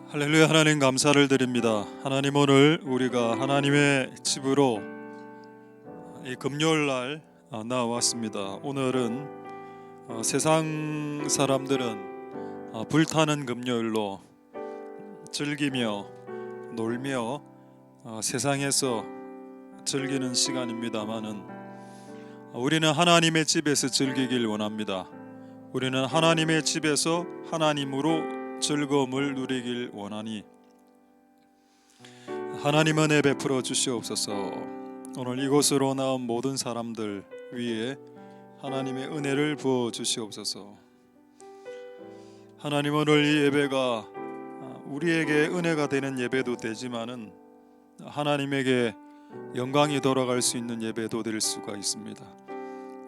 할렐루야. 하나님 감사를 드립니다. 하나님, 오늘 우리가 하나님의 집으로 이 금요일 날 나왔습니다. 오늘은 세상 사람들은 불타는 금요일로 즐기며 놀며 세상에서 즐기는 시간입니다마는 우리는 하나님의 집에서 즐기길 원합니다. 우리는 하나님의 집에서 하나님으로 즐거움을 누리길 원하니 하나님 은혜 베풀어 주시옵소서. 오늘 이곳으로 나온 모든 사람들 위에 하나님의 은혜를 부어 주시옵소서. 하나님, 오늘 이 예배가 우리에게 은혜가 되는 예배도 되지만은 하나님에게 영광이 돌아갈 수 있는 예배도 될 수가 있습니다.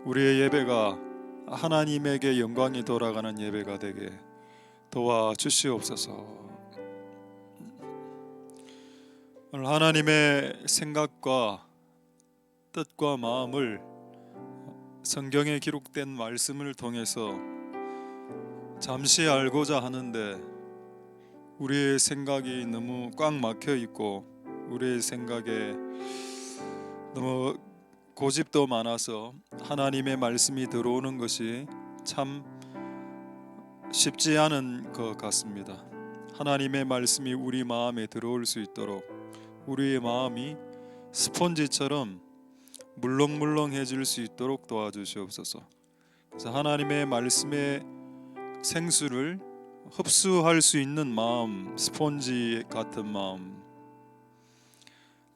우리의 예배가 하나님에게 영광이 돌아가는 예배가 되게 도와주시옵소서. 오늘 하나님의 생각과 뜻과 마음을 성경에 기록된 말씀을 통해서 잠시 알고자 하는데 우리의 생각이 너무 꽉 막혀 있고 우리의 생각에 너무 고집도 많아서 하나님의 말씀이 들어오는 것이 참 쉽지 않은 것 같습니다. 하나님의 말씀이 우리 마음에 들어올 수 있도록 우리의 마음이 스펀지처럼 물렁물렁해질 수 있도록 도와주시옵소서. 그래서 하나님의 말씀의 생수를 흡수할 수 있는 마음, 스펀지 같은 마음,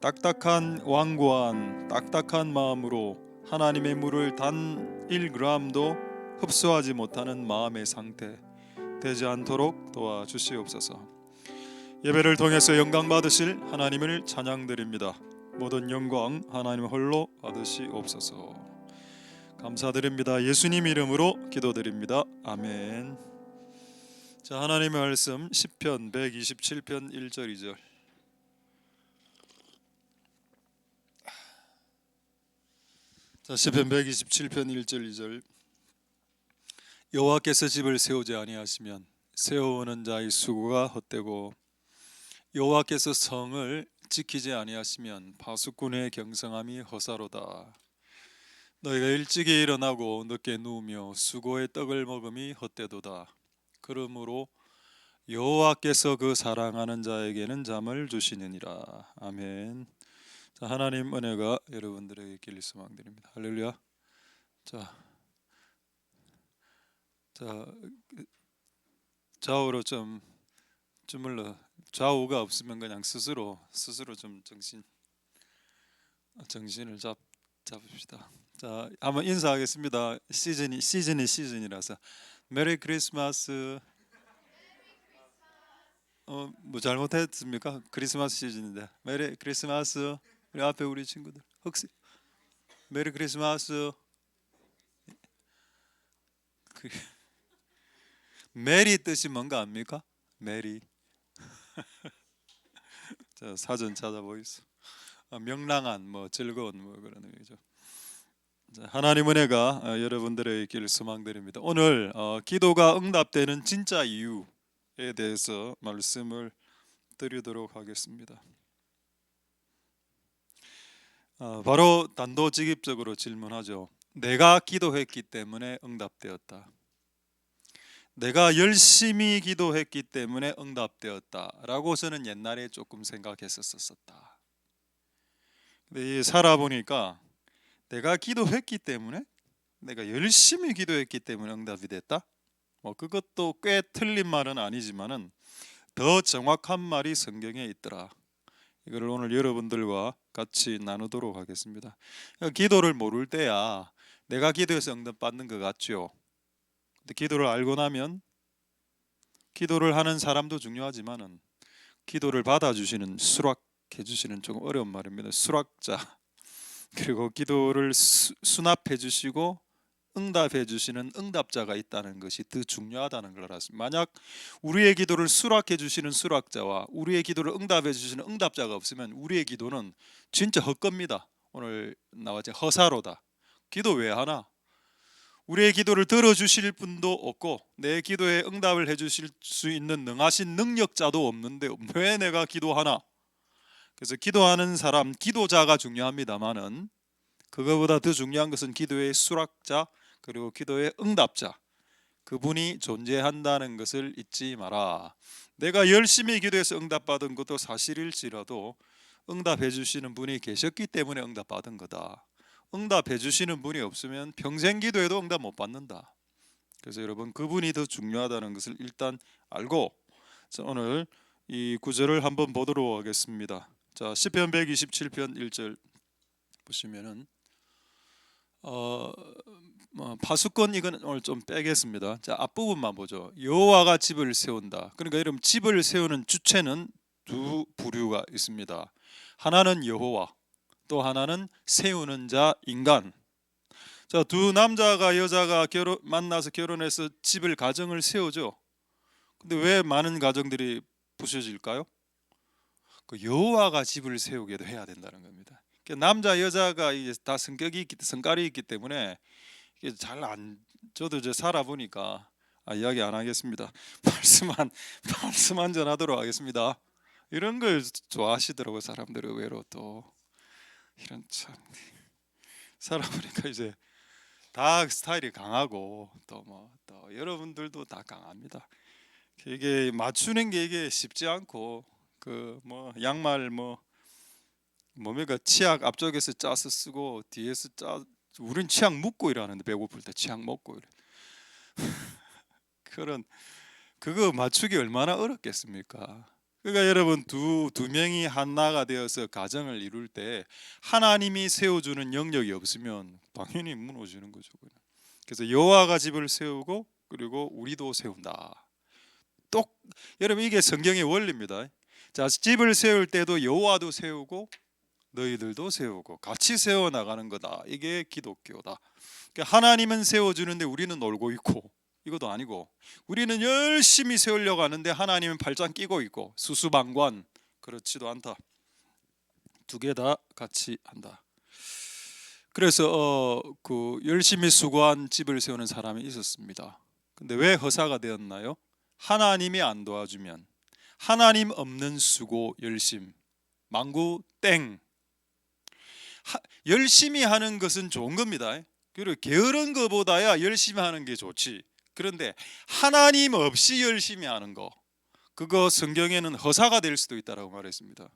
딱딱한 완고한 딱딱한 마음으로 하나님의 물을 단 1g도 흡수하지 못하는 마음의 상태 되지 않도록 도와주시옵소서. 예배를 통해서 영광 받으실 하나님을 찬양드립니다. 모든 영광 하나님 홀로 받으시옵소서. 감사드립니다. 예수님 이름으로 기도드립니다. 아멘. 자, 하나님의 말씀 시편 127편 1절 2절. 자, 시편 127편 1절 2절. 여호와께서 집을 세우지 아니하시면 세우는 자의 수고가 헛되고 여호와께서 성을 지키지 아니하시면 파수꾼의 경성함이 허사로다. 너희가 일찍이 일어나고 늦게 누우며 수고의 떡을 먹음이 헛되도다. 그러므로 여호와께서 그 사랑하는 자에게는 잠을 주시느니라. 아멘. 자, 하나님 은혜가 여러분들에게 있기를 소망드립니다. 할렐루야. 자, 좌우로 좀 주물러. 좌우가 없으면 그냥 스스로 좀 정신을 잡읍시다. 자, 한번 인사하겠습니다. 시즌이라서 메리 크리스마스. 뭐 잘못했습니까? 크리스마스 시즌인데 메리 크리스마스. 우리 앞에 우리 친구들 혹시 메리 크리스마스. 메리 뜻이 뭔가 압니까? 메리. 자, 사전 찾아보이소. 명랑한, 뭐 즐거운, 뭐 그런 의미죠. 자, 하나님 은혜가 여러분들의 있기를 소망드립니다. 오늘 기도가 응답되는 진짜 이유에 대해서 말씀을 드리도록 하겠습니다. 바로 단도직입적으로 질문하죠. 내가 기도했기 때문에 응답되었다. 내가 열심히 기도했기 때문에 응답되었다라고 저는 옛날에 조금 생각했었다. 근데 살아보니까 내가 기도했기 때문에, 내가 열심히 기도했기 때문에 응답이 됐다? 뭐 그것도 꽤 틀린 말은 아니지만은 더 정확한 말이 성경에 있더라. 이걸 오늘 여러분들과 같이 나누도록 하겠습니다. 기도를 모를 때야 내가 기도해서 응답받는 것 같죠. 근데 기도를 알고 나면 기도를 하는 사람도 중요하지만은 기도를 받아주시는 수락해 주시는 조금 어려운 말입니다. 수락자, 그리고 기도를 수납해 주시고 응답해 주시는 응답자가 있다는 것이 더 중요하다는 걸 알았습니다. 만약 우리의 기도를 수락해 주시는 수락자와 우리의 기도를 응답해 주시는 응답자가 없으면 우리의 기도는 진짜 헛겁니다. 오늘 나왔지, 허사로다. 기도 왜 하나? 우리의 기도를 들어주실 분도 없고 내 기도에 응답을 해주실 수 있는 능하신 능력자도 없는데 왜 내가 기도하나? 그래서 기도하는 사람, 기도자가 중요합니다만은 그거보다 더 중요한 것은 기도의 수락자 그리고 기도의 응답자, 그분이 존재한다는 것을 잊지 마라. 내가 열심히 기도해서 응답받은 것도 사실일지라도 응답해 주시는 분이 계셨기 때문에 응답받은 거다. 응답해 주시는 분이 없으면 평생 기도해도 응답 못 받는다. 그래서 여러분, 그분이 더 중요하다는 것을 일단 알고, 자, 오늘 이 구절을 한번 보도록 하겠습니다. 자, 시편 127편 1절 보시면은 파수꾼, 이건 오늘 좀 빼겠습니다. 자, 앞부분만 보죠. 여호와가 집을 세운다. 그러니까 여러분, 집을 세우는 주체는 두 부류가 있습니다. 하나는 여호와, 또 하나는 세우는 자 인간. 자, 두 남자가 여자가 만나서 결혼해서 집을 가정을 세우죠. 근데 왜 많은 가정들이 부서질까요? 그 여호와가 집을 세우게도 해야 된다는 겁니다. 남자 여자가 이제 다 성깔이 있기 때문에 이게 잘 안, 저도 이제 살아보니까 이야기 안 하겠습니다. 말씀 한 전하도록 하겠습니다. 이런 걸 좋아하시더라고요, 사람들이. 의외로 또 이런, 참 살아보니까 이제 다 스타일이 강하고 또 여러분들도 다 강합니다. 이게 맞추는 게 이게 쉽지 않고, 그 양말 뭡니까, 치약 앞쪽에서 짜서 쓰고 뒤에서 우린 치약 묶고 일하는데, 배고플 때 치약 먹고 이래. 그거 맞추기 얼마나 어렵겠습니까? 그러니까 여러분, 두 명이 하나가 되어서 가정을 이룰 때 하나님이 세워주는 영역이 없으면 당연히 무너지는 거죠. 그래서 여호와가 집을 세우고 그리고 우리도 세운다. 여러분, 이게 성경의 원리입니다. 자, 집을 세울 때도 여호와도 세우고 너희들도 세우고 같이 세워 나가는 거다. 이게 기독교다. 그러니까 하나님은 세워주는데 우리는 놀고 있고, 이것도 아니고, 우리는 열심히 세우려고 하는데 하나님은 팔짱 끼고 있고, 수수방관, 그렇지도 않다. 두 개 다 같이 한다. 그래서 그 열심히 수고한 집을 세우는 사람이 있었습니다. 근데 왜 허사가 되었나요? 하나님이 안 도와주면, 하나님 없는 수고 열심, 망구 땡. 열심히 하는 것은 좋은 겁니다. 그리고 게으른 것보다야 열심히 하는 게 좋지. 그런데 하나님 없이 열심히 하는 거, 그거 성경에는 허사가 될 수도 있다라고 말했습니다.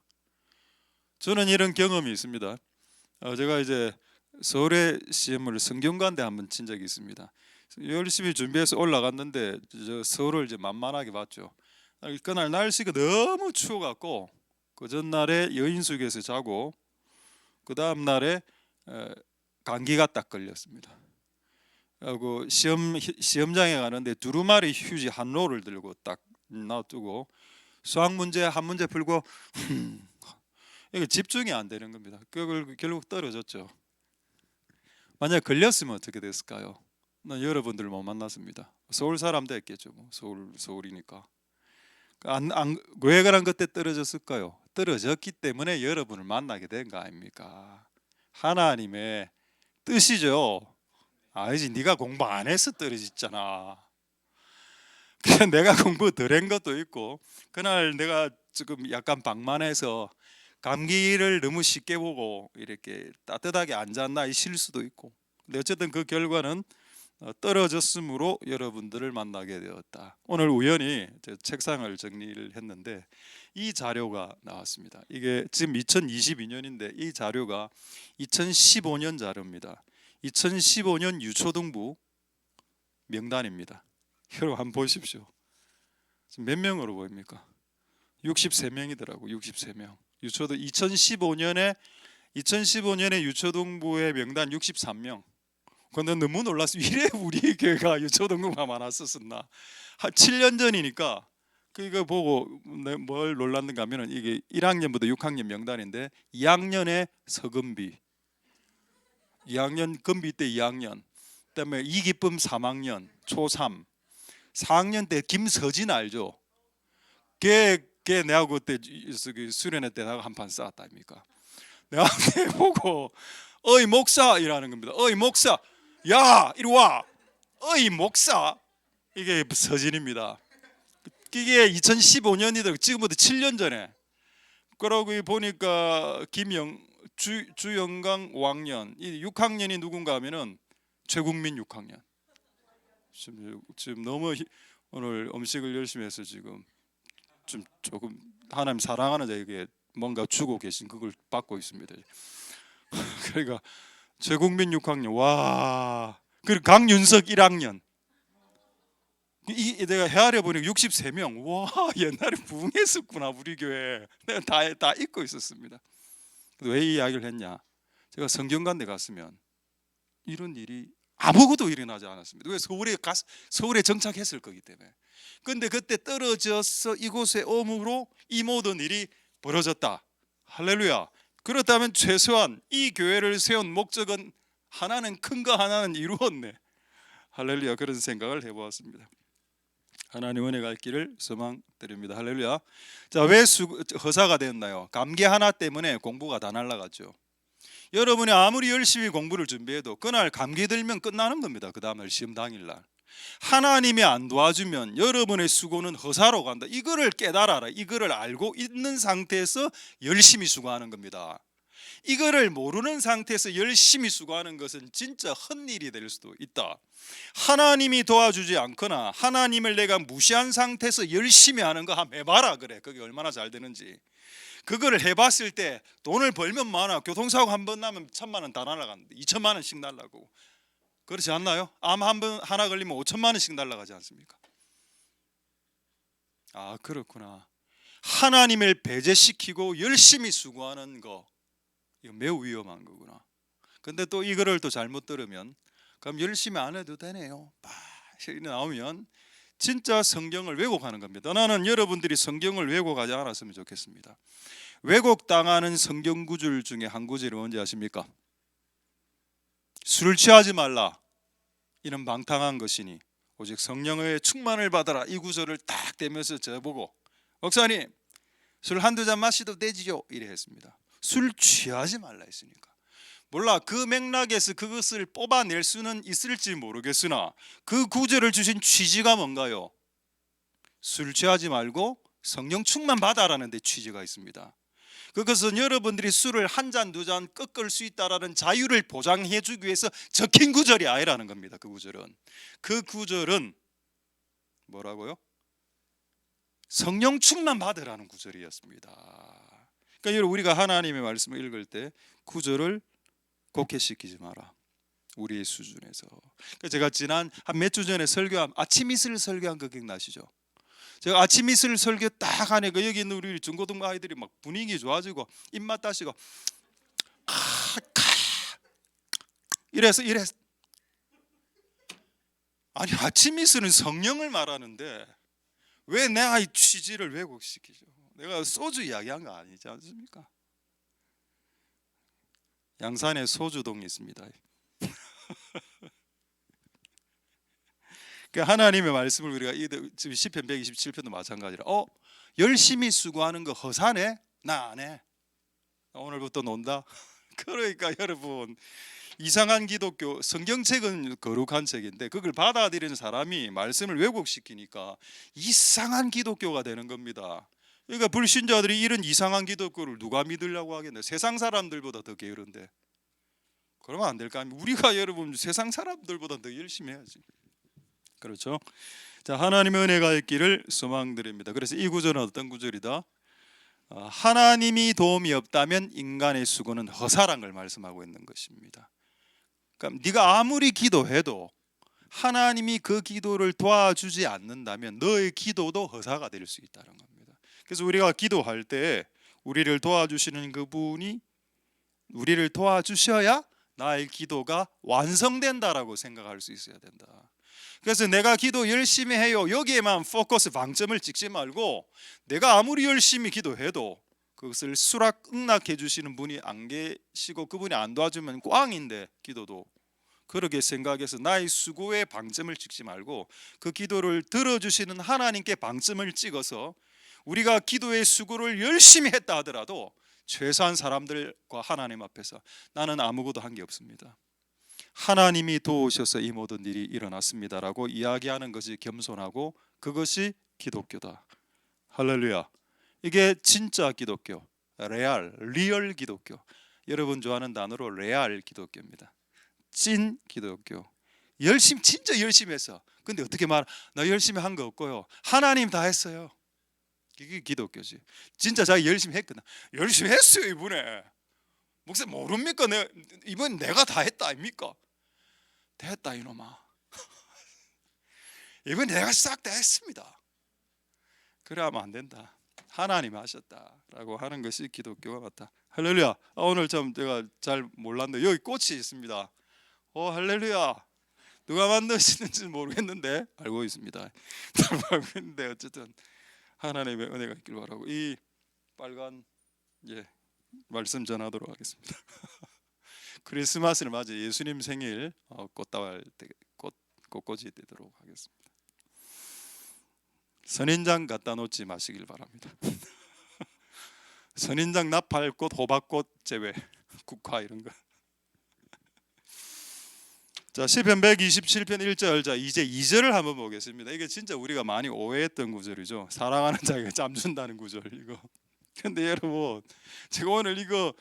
저는 이런 경험이 있습니다. 제가 이제 서울에 시험을 성균관대 한번 친 적이 있습니다. 열심히 준비해서 올라갔는데 저 서울을 이제 만만하게 봤죠. 그날 날씨가 너무 추워갖고 그 전날에 여인숙에서 자고 그 다음 날에 감기가 딱 걸렸습니다. 그리고 시험장에 가는데 두루마리 휴지 한 롤을 들고 딱 놔두고 수학 문제 한 문제 풀고 이게 집중이 안 되는 겁니다. 그걸 결국 떨어졌죠. 만약 걸렸으면 어떻게 됐을까요? 난 여러분들 못 만났습니다. 서울 사람 됐겠죠. 서울이니까. 왜 그런 그때 떨어졌을까요? 떨어졌기 때문에 여러분을 만나게 된 거 아닙니까? 하나님의 뜻이죠. 아니지, 네가 공부 안 해서 떨어졌잖아. 그냥 내가 공부 덜 한 것도 있고, 그날 내가 지금 약간 방만해서 감기를 너무 쉽게 보고 이렇게 따뜻하게 앉았나, 이 실수도 있고. 근데 어쨌든 그 결과는 떨어졌으므로 여러분들을 만나게 되었다. 오늘 우연히 제 책상을 정리를 했는데 이 자료가 나왔습니다. 이게 지금 2022년인데 이 자료가 2015년 자료입니다. 2015년 유초등부 명단입니다. 여러분 한번 보십시오. 지금 몇 명으로 보입니까? 63명이더라고. 63명. 유초등 2015년에 유초등부의 명단 63명. 근데 너무 놀랐어요. 이래 우리 교회가 유초등부가 많았었나? 한 7년 전이니까 그거 보고 뭘 놀랐는가 하면은 이게 1학년부터 6학년 명단인데 2학년에 서금비, 2학년 금비 때 2학년, 그다음에 이기쁨 3학년 초3, 4학년 때 김서진 알죠? 걔 내가 그때 수련회 때 내가 한판 싸웠다 아닙니까? 내가 보고 어이 목사 이라는 겁니다. 어이 목사, 야 이리 와. 어이 목사, 이게 서진입니다. 이게 2015년이다. 지금부터 7년 전에. 그러고 보니까 주영강 5학년, 이 6학년이 누군가 하면은 최국민 6학년. 지금 너무 오늘 음식을 열심히 해서 지금 좀 조금 하나님 사랑하는 자에게 뭔가 주고 계신 그걸 받고 있습니다. 그러니까 최국민 6학년, 와, 그리고 강윤석 1학년. 이 내가 헤아려 보니까 63명. 와, 옛날에 부흥했었구나 우리 교회. 내가 다 잊고 있었습니다. 왜 이 이야기를 했냐? 제가 성경관대 갔으면 이런 일이 아무것도 일어나지 않았습니다. 왜? 서울에 정착했을 거기 때문에. 근데 그때 떨어져서 이곳에 옴으로 이 모든 일이 벌어졌다. 할렐루야. 그렇다면 최소한 이 교회를 세운 목적은 하나는 큰 거 하나는 이루었네. 할렐루야. 그런 생각을 해보았습니다. 하나님 은혜 갈 길을 소망드립니다. 할렐루야. 자, 왜 허사가 되었나요? 감기 하나 때문에 공부가 다 날아갔죠. 여러분이 아무리 열심히 공부를 준비해도 그날 감기 들면 끝나는 겁니다. 그 다음날 시험 당일날. 하나님이 안 도와주면 여러분의 수고는 허사로 간다. 이거를 깨달아라. 이거를 알고 있는 상태에서 열심히 수고하는 겁니다. 이거를 모르는 상태에서 열심히 수고하는 것은 진짜 헛일이 될 수도 있다. 하나님이 도와주지 않거나 하나님을 내가 무시한 상태에서 열심히 하는 거 한번 해봐라. 그래, 그게 얼마나 잘 되는지. 그거를 해봤을 때 돈을 벌면 많아. 교통사고 한 번 나면 1,000만 원 다 날아가는데 2,000만 원씩 날라고. 그렇지 않나요? 암 하나 걸리면 5,000만 원씩 날아가지 않습니까? 아, 그렇구나. 하나님을 배제시키고 열심히 수고하는 거, 이거 매우 위험한 거구나. 근데 또 이거를 또 잘못 들으면 그럼 열심히 안 해도 되네요. 이렇게 나오면 진짜 성경을 왜곡하는 겁니다. 나는 여러분들이 성경을 왜곡하지 않았으면 좋겠습니다. 왜곡당하는 성경 구절 중에 한 구절이 뭔지 아십니까? 술을 취하지 말라, 이는 방탕한 것이니 오직 성령의 충만을 받아라. 이 구절을 딱 대면서 저보고 목사님 술 한두 잔 마셔도 되지요? 이래 했습니다. 술 취하지 말라 했으니까. 몰라, 그 맥락에서 그것을 뽑아낼 수는 있을지 모르겠으나 그 구절을 주신 취지가 뭔가요? 술 취하지 말고 성령 충만 받아라는 데 취지가 있습니다. 그것은 여러분들이 술을 한 잔 두 잔 꺾을 수 있다라는 자유를 보장해 주기 위해서 적힌 구절이 아니라는 겁니다. 그 구절은 뭐라고요? 성령 충만 받으라는 구절이었습니다. 그러니까 여러분, 우리가 하나님의 말씀을 읽을 때 구절을 곡해시키지 마라. 우리의 수준에서. 그러니까 제가 지난 한 몇 주 전에 아침 이슬 설교한 거 기억나시죠? 제가 아침 이슬 설교 딱 하니까 여기 있는 우리 중고등부 아이들이 막 분위기 좋아지고 입맛 다시고 이래서 아니, 아침 이슬은 성령을 말하는데 왜 내가 이 취지를 왜곡시키죠? 내가 소주 이야기한 거 아니지 않습니까? 양산에 소주동이 있습니다. 하나님의 말씀을 우리가 지금 시편 127편도 마찬가지라 열심히 수고하는 거 허사네? 나 안 해. 오늘부터 논다. 그러니까 여러분, 이상한 기독교, 성경책은 거룩한 책인데 그걸 받아들이는 사람이 말씀을 왜곡시키니까 이상한 기독교가 되는 겁니다. 그러니까 불신자들이 이런 이상한 기독교를 누가 믿으려고 하겠네. 세상 사람들보다 더 게으른데. 그러면 안 될까? 우리가 여러분 세상 사람들보다 더 열심히 해야지. 그렇죠? 자, 하나님의 은혜가 있기를 소망드립니다. 그래서 이 구절은 어떤 구절이다? 하나님이 도움이 없다면 인간의 수고는 허사란 걸 말씀하고 있는 것입니다. 그러니까 네가 아무리 기도해도 하나님이 그 기도를 도와주지 않는다면 너의 기도도 허사가 될 수 있다는 겁니다. 그래서 우리가 기도할 때 우리를 도와주시는 그분이 우리를 도와주셔야 나의 기도가 완성된다라고 생각할 수 있어야 된다. 그래서 내가 기도 열심히 해요, 여기에만 포커스 방점을 찍지 말고 내가 아무리 열심히 기도해도 그것을 수락응낙해 주시는 분이 안 계시고 그분이 안 도와주면 꽝인데 기도도 그렇게 생각해서 나의 수고에 방점을 찍지 말고 그 기도를 들어주시는 하나님께 방점을 찍어서 우리가 기도의 수고를 열심히 했다 하더라도 최소한 사람들과 하나님 앞에서 나는 아무것도 한 게 없습니다. 하나님이 도우셔서 이 모든 일이 일어났습니다라고 이야기하는 것이 겸손하고 그것이 기독교다. 할렐루야. 이게 진짜 기독교, 리얼 기독교. 여러분 좋아하는 단어로 레알 기독교입니다. 찐 기독교. 진짜 열심히 했어. 근데 어떻게 나 열심히 한 거 없고요. 하나님 다 했어요. 이게 기독교지. 진짜 자기 열심히 했거든. 열심히 했어요 이번에. 목사님 모릅니까? 이번 내가 다 했다 아닙니까? 됐다 이놈아. 이번 내가 싹 다 했습니다. 그래 하면 안 된다. 하나님 하셨다라고 하는 것이 기독교와 같다. 할렐루야. 오늘 좀 제가 잘 몰랐는데 여기 꽃이 있습니다. 할렐루야. 누가 만드시는지 모르겠는데 알고 있습니다. 근데 어쨌든 하나님의 은혜가 있길 바라고 이 빨간 말씀 전하도록 하겠습니다. 크리스마스를 맞아 예수님 생일 꽃꽂이 되도록 하겠습니다. 선인장 갖다 놓지 마시길 바랍니다. 선인장, 나팔꽃, 호박꽃 제외, 국화 이런 거. 자, 시편 127편 1절. 자, 이제 2절을 한번 보겠습니다. 이게 진짜 우리가 많이 오해했던 구절이죠. 사랑하는 자에게 잠 준다는 구절 이거. 근데 여러분, 제가 오늘 이거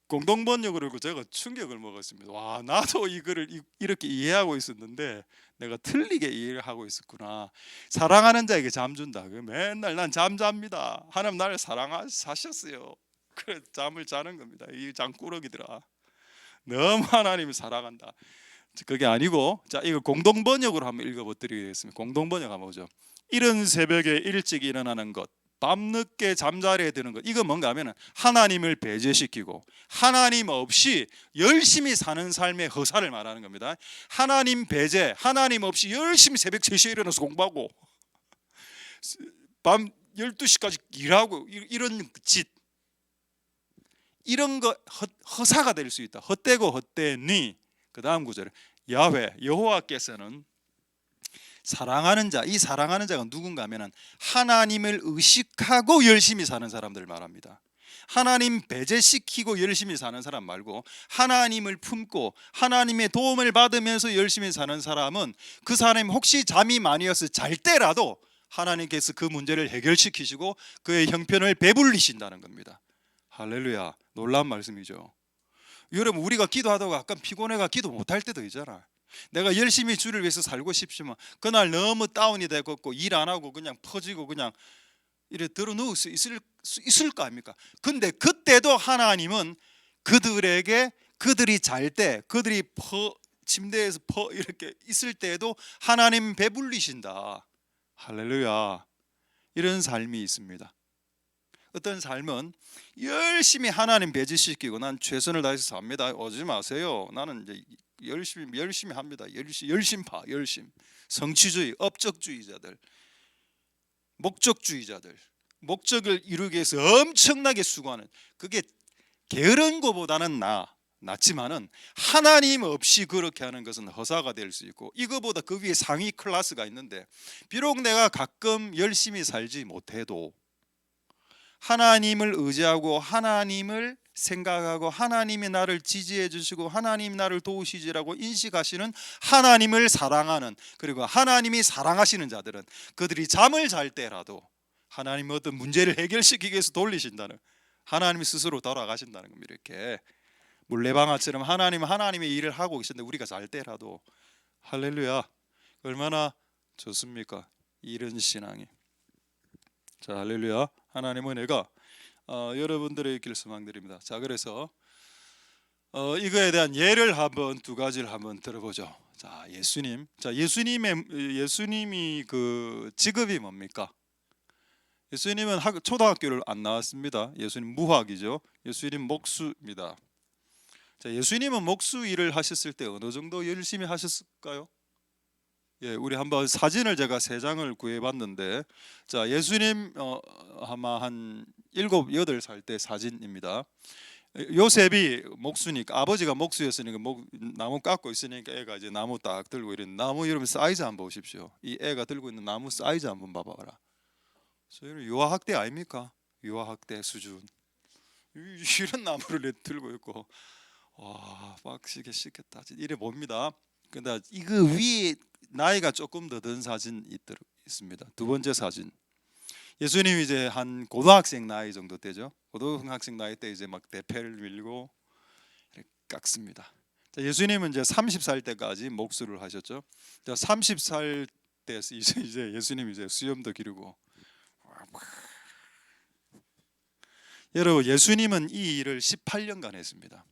공동번역으로 제가 충격을 먹었습니다. 와, 나도 이거를 이렇게 이해하고 있었는데 내가 틀리게 이해를 하고 있었구나. 사랑하는 자에게 잠 준다. 맨날 난 잠잡니다. 하나님 나를 사랑하셨어요. 그래 잠을 자는 겁니다. 이 잠꾸러기들아. 너무 하나님을 사랑한다. 그게 아니고, 자, 이거 공동번역으로 한번 읽어보드리겠습니다. 공동번역 한번 보죠. 이른 새벽에 일찍 일어나는 것, 밤늦게 잠자리에 드는 것, 이거 뭔가 하면은 하나님을 배제시키고 하나님 없이 열심히 사는 삶의 허사를 말하는 겁니다. 하나님 배제, 하나님 없이 열심히 새벽 3시에 일어나서 공부하고 밤 12시까지 일하고 이런 짓, 이런 거 허사가 될 수 있다. 헛되고 헛되니. 그 다음 구절에 야훼 여호와께서는 사랑하는 자, 이 사랑하는 자가 누군가 하면은 하나님을 의식하고 열심히 사는 사람들을 말합니다. 하나님 배제시키고 열심히 사는 사람 말고 하나님을 품고 하나님의 도움을 받으면서 열심히 사는 사람은 그 사람이 혹시 잠이 많이 와서 잘 때라도 하나님께서 그 문제를 해결시키시고 그의 형편을 배불리신다는 겁니다. 할렐루야. 놀라운 말씀이죠. 여러분, 우리가 기도하다가 약간 피곤해가 기도 못할 때도 있잖아. 내가 열심히 주를 위해서 살고 싶지만 그날 너무 다운이 되고 일 안 하고 그냥 퍼지고 그냥 이래 들어 누울 수 있을 거 아닙니까? 근데 그때도 하나님은 그들에게, 그들이 잘 때, 그들이 침대에서 이렇게 있을 때에도 하나님 배불리신다. 할렐루야. 이런 삶이 있습니다. 어떤 삶은 열심히 하나님 배제시키고 난 최선을 다해서 삽니다. 오지 마세요. 나는 이제 열심히 합니다. 열심파, 성취주의, 업적주의자들, 목적주의자들, 목적을 이루기 위해서 엄청나게 수고하는, 그게 게으른 것보다는 낫지만은 하나님 없이 그렇게 하는 것은 허사가 될 수 있고, 이거보다 그 위에 상위 클래스가 있는데, 비록 내가 가끔 열심히 살지 못해도 하나님을 의지하고 하나님을 생각하고 하나님이 나를 지지해 주시고 하나님이 나를 도우시지라고 인식하시는 하나님을 사랑하는, 그리고 하나님이 사랑하시는 자들은 그들이 잠을 잘 때라도 하나님의 어떤 문제를 해결시키기 위해서 돌리신다는, 하나님이 스스로 돌아가신다는 겁니다. 이렇게 물레방아처럼 하나님의 일을 하고 계신데 우리가 잘 때라도, 할렐루야, 얼마나 좋습니까? 이런 신앙이. 자, 할렐루야. 하나님의 은혜가 여러분들의 있길 소망드립니다. 자, 그래서 이거에 대한 예를 두 가지를 한번 들어보죠. 자, 예수님이 그 직업이 뭡니까? 예수님은 초등학교를 안 나왔습니다. 예수님 무학이죠. 예수님 목수입니다. 자, 예수님은 목수 일을 하셨을 때 어느 정도 열심히 하셨을까요? 우리 한번 사진을 제가 3장을 구해봤는데, 자, 예수님 아마 한 7, 8살 때 사진입니다. 요셉이 목수니까, 아버지가 목수였으니까 나무 깎고 있으니까 애가 이제 나무 딱 들고 이런 나무 여러분 사이즈 한번 보십시오. 이 애가 들고 있는 나무 사이즈 한번 봐봐라. 저희는 유아학대 아닙니까? 유아학대 수준. 이런 나무를 들고 있고, 와, 빡시게 시켰다. 이래 봅니다. 근데 이거 위에 나이가 조금 더 든 사진 있습니다. 두 번째 사진. 예수님이 이제 한 고등학생 나이 정도 되죠. 고등학생 나이 때 이제 막 대패를 밀고 이렇게 깎습니다. 자, 예수님은 이제 30살 때까지 목수를 하셨죠. 자, 30살 때 이제 예수님이 이제 수염도 기르고. 여러분, 예수님은 이 일을 18년간 했습니다.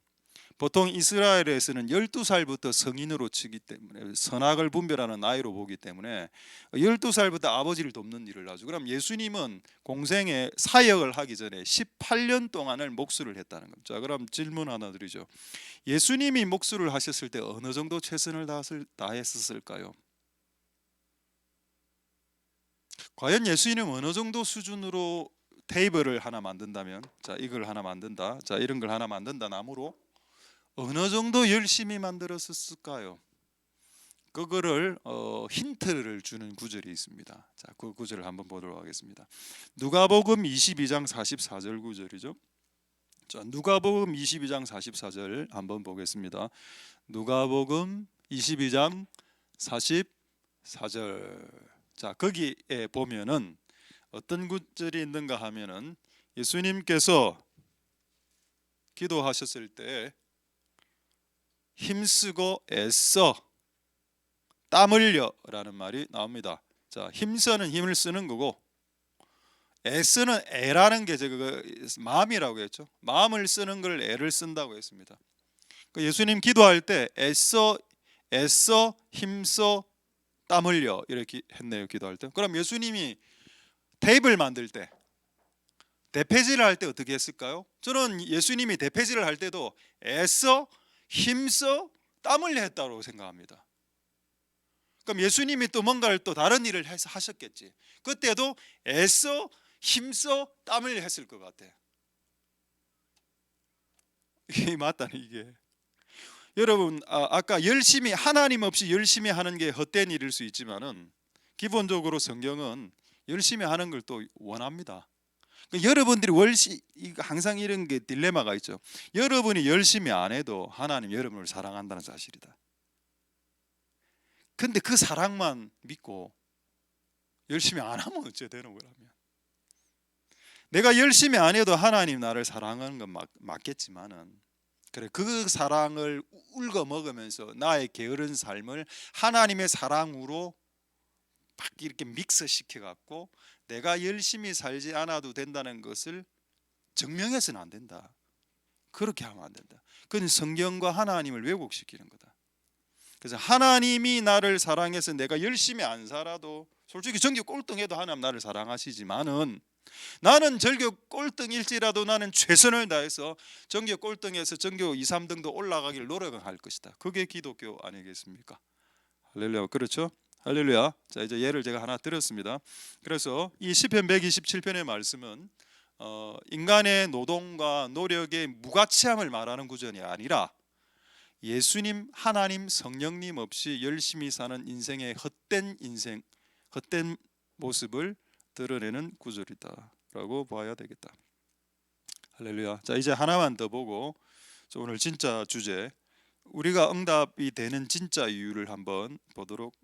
보통 이스라엘에서는 12살부터 성인으로 치기 때문에 선악을 분별하는 나이로 보기 때문에 12살부터 아버지를 돕는 일을 하죠. 그럼 예수님은 공생에 사역을 하기 전에 18년 동안을 목수를 했다는 겁니다. 자, 그럼 질문 하나 드리죠. 예수님이 목수를 하셨을 때 어느 정도 최선을 다했을까요? 과연 예수님은 어느 정도 수준으로 테이블을 하나 만든다면, 자, 이걸 하나 만든다, 자, 이런 걸 하나 만든다, 나무로 어느 정도 열심히 만들었을까요? 그거를 힌트를 주는 구절이 있습니다. 자, 그 구절을 한번 보도록 하겠습니다. 누가복음 22장 44절 구절이죠. 자, 누가복음 22장 44절 한번 보겠습니다. 누가복음 22장 44절. 자, 거기에 보면은 어떤 구절이 있는가 하면은 예수님께서 기도하셨을 때 힘쓰고 애써 땀 흘려라는 말이 나옵니다. 자, 힘써는 힘을 쓰는 거고 애쓰는 애라는 게 그 마음이라고 했죠. 마음을 쓰는 걸 애를 쓴다고 했습니다. 예수님 기도할 때 애써 힘써 땀 흘려 이렇게 했네요. 기도할 때. 그럼 예수님이 테이블 만들 때 대패질을 할 때 어떻게 했을까요? 저는 예수님이 대패질을 할 때도 애써 힘써 땀 흘려 했다고 생각합니다. 그럼 예수님이 또 뭔가를 또 다른 일을 해서 하셨겠지. 그때도 애써 힘써 땀 흘려 했을 것 같아. 이게 맞다는 이게. 여러분, 아까 열심히 하나님 없이 열심히 하는 게 헛된 일일 수 있지만은 기본적으로 성경은 열심히 하는 걸 또 원합니다. 그러니까 여러분들이 항상 이런 게 딜레마가 있죠. 여러분이 열심히 안 해도 하나님 여러분을 사랑한다는 사실이다. 근데 그 사랑만 믿고 열심히 안 하면 어째 되는 거라면. 내가 열심히 안 해도 하나님 나를 사랑하는 건 맞겠지만은 그래, 그 사랑을 울거 먹으면서 나의 게으른 삶을 하나님의 사랑으로 막 이렇게 믹스시켜 갖고 내가 열심히 살지 않아도 된다는 것을 증명해서는 안 된다. 그렇게 하면 안 된다. 그건 성경과 하나님을 왜곡시키는 거다. 그래서 하나님이 나를 사랑해서 내가 열심히 안 살아도 솔직히 전교 꼴등해도 하나님 나를 사랑하시지만은 나는 전교 꼴등일지라도 나는 최선을 다해서 전교 꼴등에서 전교 2, 3등도 올라가길 노력을 할 것이다. 그게 기독교 아니겠습니까? 할렐루야. 그렇죠? 할렐루야. 자, 이제 예를 제가 하나 들었습니다. 그래서 이 시편 127편의 말씀은 인간의 노동과 노력의 무가치함을 말하는 구절이 아니라 예수님, 하나님, 성령님 없이 열심히 사는 인생의 헛된 모습을 드러내는 구절이다라고 봐야 되겠다. 할렐루야. 자, 이제 하나만 더 보고 오늘 진짜 주제, 우리가 응답이 되는 진짜 이유를 한번 보도록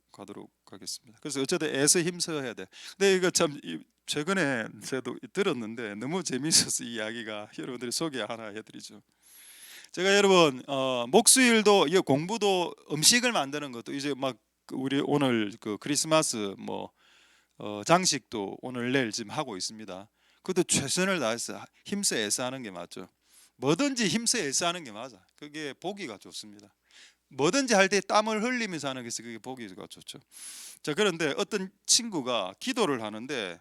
하겠습니다. 그래서 어쨌든 애써 힘써 해야 돼. 근데 이거 참 최근에 저도 들었는데 너무 재미있어서 이 이야기가 여러분들이 소개 하나 해드리죠. 제가 여러분 목수일도 공부도 음식을 만드는 것도 이제 막 우리 오늘 그 크리스마스 장식도 오늘 내일 지금 하고 있습니다. 그것도 최선을 다해서 힘써 애써 하는 게 맞죠. 뭐든지 힘써 애써 하는 게 맞아. 그게 보기가 좋습니다. 뭐든지 할 때 땀을 흘리면서 하는 것이 그게 보기가 좋죠. 자, 그런데 어떤 친구가 기도를 하는데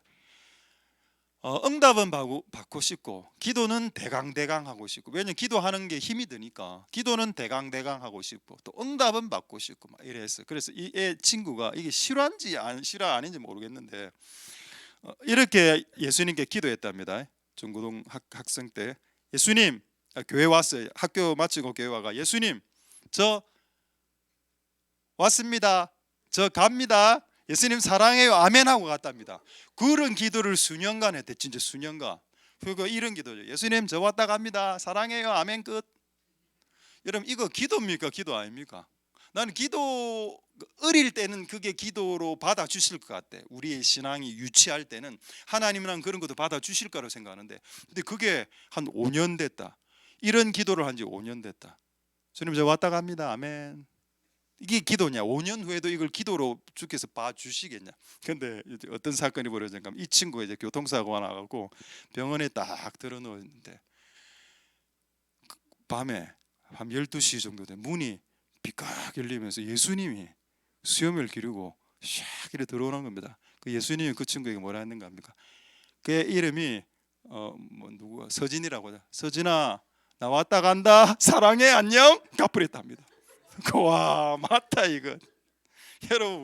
응답은 받고 싶고 기도는 대강 하고 싶고, 왜냐면 기도하는 게 힘이 드니까 기도는 대강 하고 싶고 또 응답은 받고 싶고 막 이랬어요. 그래서 이 친구가 이게 실화인지 실화 아닌지 모르겠는데 이렇게 예수님께 기도했답니다. 중고등 학생 때 예수님, 교회 왔어요. 학교 마치고 교회 와가 예수님, 저 왔습니다. 저 갑니다. 예수님 사랑해요. 아멘 하고 갔답니다. 그런 기도를 수년간 했대. 진짜 수년간. 그리고 이런 기도죠. 예수님 저 왔다 갑니다. 사랑해요. 아멘 끝. 여러분 이거 기도입니까? 기도 아닙니까? 나는 기도 어릴 때는 그게 기도로 받아주실 것 같아. 우리의 신앙이 유치할 때는 하나님이랑 그런 것도 받아주실 거라고 생각하는데, 근데 그게 한 5년 됐다. 이런 기도를 한 지 5년 됐다. 주님 저 왔다 갑니다. 아멘. 이게 기도냐? 5년 후에도 이걸 기도로 주께서 봐주시겠냐? 근데 어떤 사건이 벌어졌는가 하면 이 친구가 이제 교통사고가 나가고 병원에 딱 들어놓았는데 밤에 한 12시 정도 돼 문이 비깍 열리면서 예수님이 수염을 기르고 샥 이렇게 들어오는 겁니다. 그 예수님이 그 친구에게 뭐라 했는가 합니까? 그 이름이 누구야? 서진이라고 하죠. 서진아 나 왔다 간다 사랑해 안녕 갚으랬답니다. 와 맞다 이거. 여러분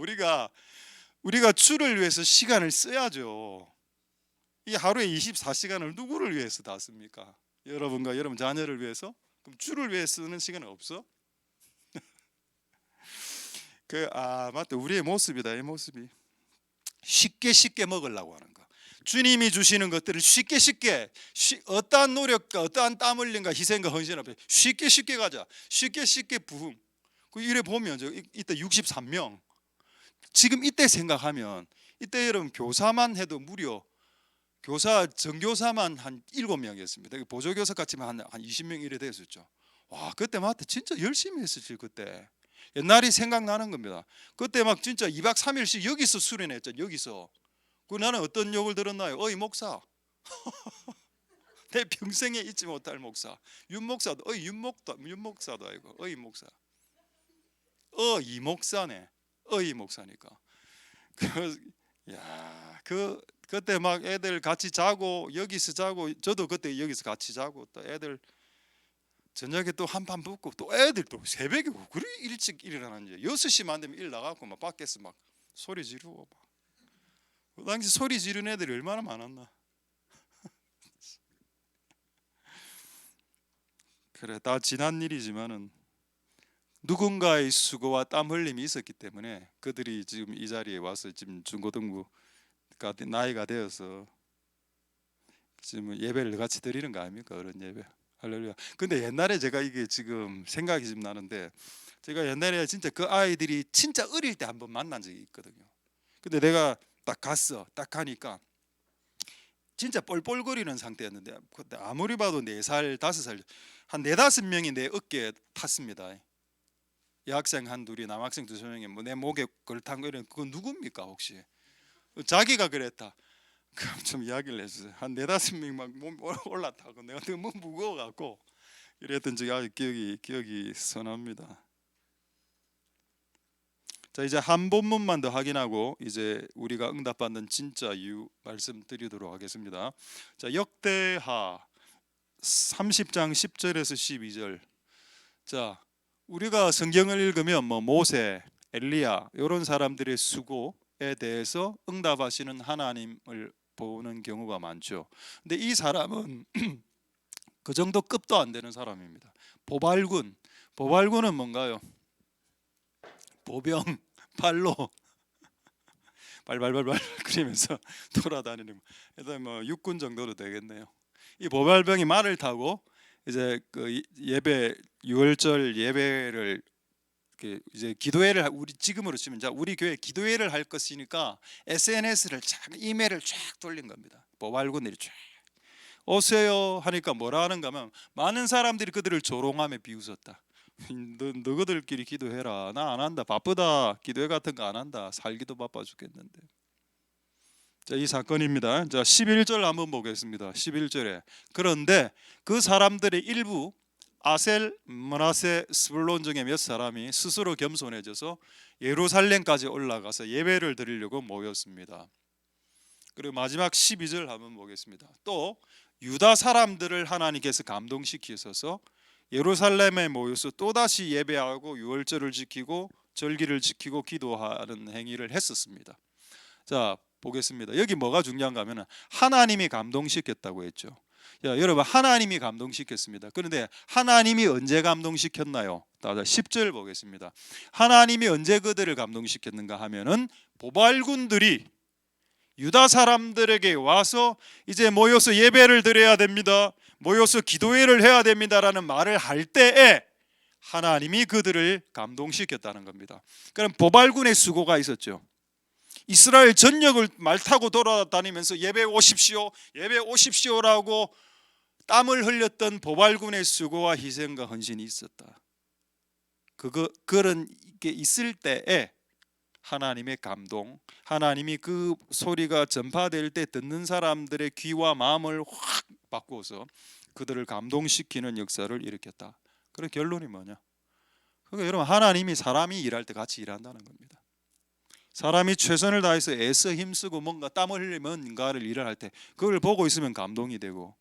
우리가 주를 위해서 시간을 써야죠. 이 하루에 24시간을 누구를 위해서 다 씁니까? 여러분과 여러분 자녀를 위해서? 그럼 주를 위해 쓰는 시간은 없어? 맞다. 우리의 모습이다. 이 모습이 쉽게 먹으려고 하는 거. 주님이 주시는 것들을 쉽게 어떠한 노력과 어떠한 땀 흘림과 희생과 헌신 앞에 쉽게 가자. 쉽게 부흥. 그 이래 보면 이때 63명. 지금 이때 생각하면 이때 여러분 교사만 해도 무려 전교사만 한 7명이었습니다. 보조교사 같이만 한 20명 이래 됐었죠. 와 그때 맞다. 진짜 열심히 했었지 그때. 옛날이 생각나는 겁니다. 그때 막 진짜 2박 3일씩 여기서 수련했죠. 여기서. 그 나는 어떤 욕을 들었나요? 어이 목사. 내 평생에 잊지 못할 목사. 윤 목사도 윤 목사도 아니고 어이 목사. 이 목사네. 이 목사니까. 그때 막 애들 같이 자고 여기서 자고 저도 그때 여기서 같이 자고 또 애들 저녁에 또 한판 붙고 또 애들 또 새벽에 그래 일찍 일어나는지 6시만 되면 일 나가고 막 밖에서 막 소리 지르고 막. 그 당시 소리 지르는 애들이 얼마나 많았나. 그래 다 지난 일이지만은 누군가의 수고와 땀 흘림이 있었기 때문에 그들이 지금 이 자리에 와서 지금 중고등부가 나이가 되어서 지금 예배를 같이 드리는 거 아닙니까? 어른 예배. 할렐루야. 근데 옛날에 제가 이게 지금 생각이 좀 나는데 제가 옛날에 진짜 그 아이들이 진짜 어릴 때 한번 만난 적이 있거든요. 근데 내가 딱 갔어. 딱 가니까 진짜 뻘뻘거리는 상태였는데 그때 아무리 봐도 4살, 5살 한 4, 5명이 내 어깨에 탔습니다. 여학생 한 둘이 남학생 2명이 내 목에 걸탄 거 이런 그건 누굽니까 혹시? 자기가 그랬다. 그럼 좀 이야기를 해주세요. 한 4, 5명 막 몸 올라타고 내가 너무 무거워갖고 이랬던 적이 아주 기억이 선합니다. 자 이제 한 본문만 더 확인하고 이제 우리가 응답받는 진짜 이유 말씀드리도록 하겠습니다. 자 역대하 30장 10절에서 12절. 자 우리가 성경을 읽으면 모세, 엘리야 이런 사람들의 수고에 대해서 응답하시는 하나님을 보는 경우가 많죠. 근데 이 사람은 그 정도 급도 안 되는 사람입니다. 보발군은 뭔가요? 보병 발로 발발발발 그러면서 돌아다니는 일단 육군 정도도 되겠네요. 이 보발병이 말을 타고 이제 그 예배 6월절 예배를 이제 기도회를 우리 지금으로 치면 자 우리 교회 기도회를 할 것이니까 SNS를 이메일을 쫙 돌린 겁니다. 보발군들이 쫙 오세요 하니까 뭐라 하는가 하면 많은 사람들이 그들을 조롱하며 비웃었다. 너희들끼리 기도해라. 나 안 한다. 바쁘다. 기도회 같은 거 안 한다. 살기도 바빠 죽겠는데. 자, 이 사건입니다. 자, 11절 한번 보겠습니다. 11절에 그런데 그 사람들의 일부 아셀, 므낫세, 스불론 중에 몇 사람이 스스로 겸손해져서 예루살렘까지 올라가서 예배를 드리려고 모였습니다. 그리고 마지막 12절 한번 보겠습니다. 또 유다 사람들을 하나님께서 감동시키셔서 예루살렘에 모여서 또다시 예배하고 유월절을 지키고 절기를 지키고 기도하는 행위를 했었습니다. 자 보겠습니다. 여기 뭐가 중요한가 하면 하나님이 감동시켰다고 했죠. 여러분 하나님이 감동시켰습니다. 그런데 하나님이 언제 감동시켰나요? 10절 보겠습니다. 하나님이 언제 그들을 감동시켰는가 하면은 보발군들이 유다 사람들에게 와서 이제 모여서 예배를 드려야 됩니다. 모여서 기도회를 해야 됩니다라는 말을 할 때에 하나님이 그들을 감동시켰다는 겁니다. 그럼 보발군의 수고가 있었죠. 이스라엘 전역을 말 타고 돌아다니면서 예배 오십시오, 예배 오십시오라고 땀을 흘렸던 보발군의 수고와 희생과 헌신이 있었다. 그런 게 있을 때에 하나님의 감동, 하나님이 그 소리가 전파될 때 듣는 사람들의 귀와 마음을 확 바꾸어서 그들을 감동시키는 역사를 일으켰다. 그런 결론이 뭐냐? 그러니까 여러분, 하나님이 사람이 일할 때 같이 일한다는 겁니다. 사람이 최선을 다해서 애써 힘쓰고 뭔가 땀을 흘리며 뭔가를 일을 할 때 그걸 보고 있으면 감동이 되고,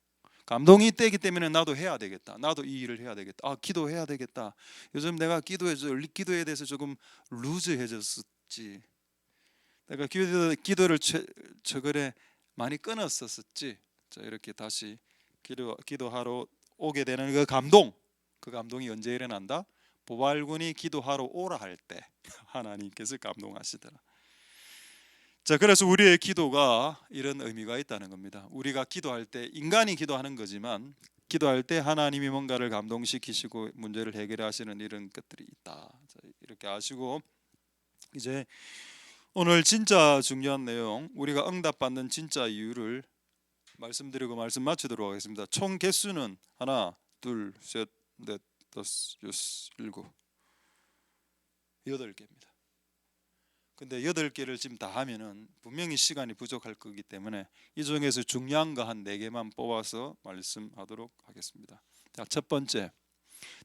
감동이 되기 때문에 나도 해야 되겠다, 나도 이 일을 해야 되겠다, 기도해야 되겠다. 요즘 내가 기도에 대해서 조금 루즈해졌었지, 내가 기도를 최근에 많이 끊었었지. 자, 이렇게 다시 기도하러 오게 되는 그 감동이 언제 일어난다? 보발군이 기도하러 오라 할 때 하나님께서 감동하시더라. 자, 그래서 우리의 기도가 이런 의미가 있다는 겁니다. 우리가 기도할 때, 인간이 기도하는 거지만 기도할 때 하나님이 뭔가를 감동시키시고 문제를 해결하시는 이런 것들이 있다. 자, 이렇게 아시고, 이제 오늘 진짜 중요한 내용, 우리가 응답받는 진짜 이유를 말씀드리고 말씀 마치도록 하겠습니다. 총 개수는 하나, 둘, 셋, 넷, 다섯, 여섯, 일곱, 8개입니다. 근데 8개를 지금 다 하면은 분명히 시간이 부족할 거기 때문에 이 중에서 중요한 거 한 4개만 뽑아서 말씀하도록 하겠습니다. 자, 첫 번째,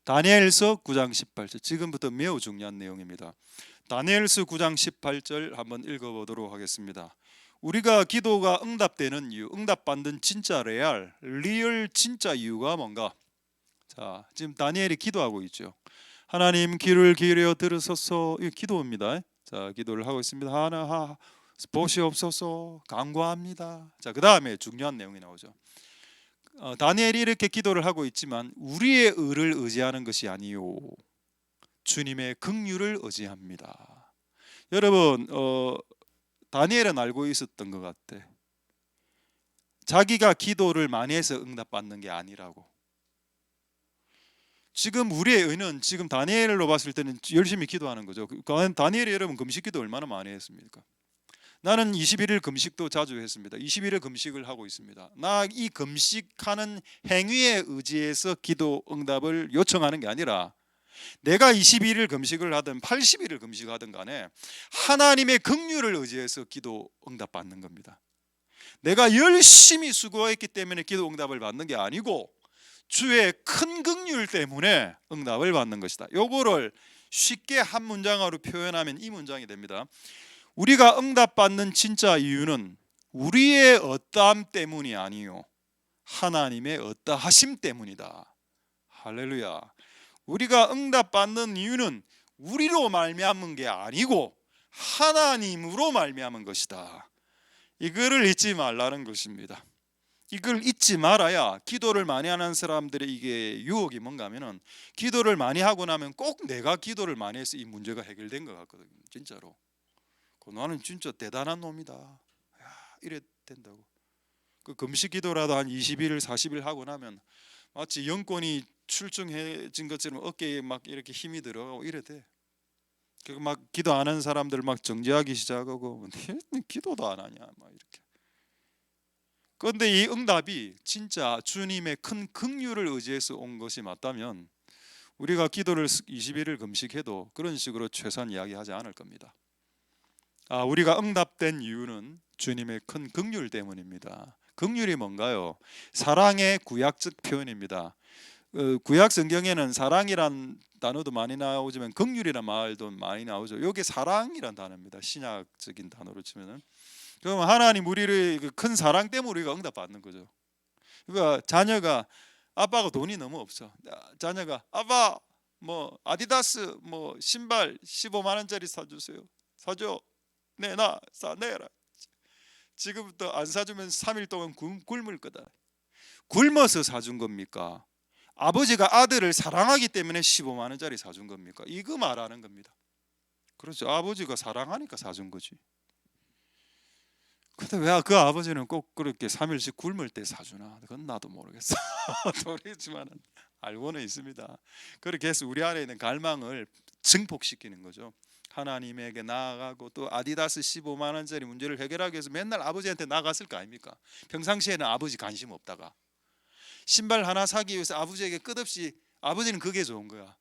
다니엘서 9장 18절. 지금부터 매우 중요한 내용입니다. 다니엘서 9장 18절 한번 읽어보도록 하겠습니다. 우리가 기도가 응답되는 이유, 응답받는 진짜 리얼 진짜 이유가 뭔가? 자, 지금 다니엘이 기도하고 있죠. 하나님 귀를 기울여 들으소서. 이 기도입니다. 자, 기도를 하고 있습니다. 하나 보시옵소서, 간구합니다. 자, 그 다음에 중요한 내용이 나오죠. 다니엘이 이렇게 기도를 하고 있지만 우리의 의를 의지하는 것이 아니요, 주님의 긍휼을 의지합니다. 여러분, 다니엘은 알고 있었던 것 같아. 자기가 기도를 많이 해서 응답받는 게 아니라고. 지금 우리의 의는, 지금 다니엘로 봤을 때는 열심히 기도하는 거죠. 다니엘이 여러분 금식기도 얼마나 많이 했습니까? 나는 21일 금식도 자주 했습니다. 21일 금식을 하고 있습니다. 나 이 금식하는 행위에 의지해서 기도 응답을 요청하는 게 아니라, 내가 21일 금식을 하든 80일을 금식하든 간에 하나님의 긍휼을 의지해서 기도 응답 받는 겁니다. 내가 열심히 수고했기 때문에 기도 응답을 받는 게 아니고 주의 큰 긍휼 때문에 응답을 받는 것이다. 요거를 쉽게 한 문장으로 표현하면 이 문장이 됩니다. 우리가 응답받는 진짜 이유는 우리의 어떠함 때문이 아니요, 하나님의 어떠하심 때문이다. 할렐루야. 우리가 응답받는 이유는 우리로 말미암은 게 아니고 하나님으로 말미암은 것이다. 이거를 잊지 말라는 것입니다. 이걸 잊지 말아야 기도를 많이 하는 사람들의 이게 유혹이 뭔가 하면은, 기도를 많이 하고 나면 꼭 내가 기도를 많이 해서 이 문제가 해결된 것 같거든요. 진짜로. 나는 진짜 대단한 놈이다, 이래 된다고. 그 금식 기도라도 한 20일 40일 하고 나면 마치 영권이 출중해진 것처럼 어깨에 막 이렇게 힘이 들어가고 이래 돼. 그 막 기도 안 하는 사람들 막 정죄하기 시작하고, 기도도 안 하냐 막 이렇게. 그런데 이 응답이 진짜 주님의 큰 긍휼을 의지해서 온 것이 맞다면 우리가 기도를 20일을 금식해도 그런 식으로 최소한 이야기하지 않을 겁니다. 우리가 응답된 이유는 주님의 큰 긍휼 때문입니다. 긍휼이 뭔가요? 사랑의 구약적 표현입니다. 구약 성경에는 사랑이란 단어도 많이 나오지만 긍휼이란 말도 많이 나오죠. 여기 사랑이란 단어입니다. 신약적인 단어로 치면은. 그럼 하나님 우리를 그 큰 사랑 때문에 우리가 응답받는 거죠. 그러니까 자녀가, 아빠가 돈이 너무 없어. 자녀가 아빠 뭐 아디다스 뭐 신발 15만 원짜리 사주세요. 사줘. 내놔 내라. 지금부터 안 사주면 3일 동안 굶을 거다. 굶어서 사준 겁니까? 아버지가 아들을 사랑하기 때문에 15만 원짜리 사준 겁니까? 이거 말하는 겁니다. 그렇죠. 아버지가 사랑하니까 사준 거지. 근데 왜 그 아버지는 꼭 그렇게 3일씩 굶을 때 사주나? 그건 나도 모르겠어. 모르겠지만 알고는 있습니다. 그렇게 해서 우리 안에 있는 갈망을 증폭시키는 거죠. 하나님에게 나아가고 또 아디다스 15만 원짜리 문제를 해결하기 위해서 맨날 아버지한테 나갔을 거 아닙니까? 평상시에는 아버지 관심 없다가 신발 하나 사기 위해서 아버지에게 끝없이, 아버지는 그게 좋은 거야.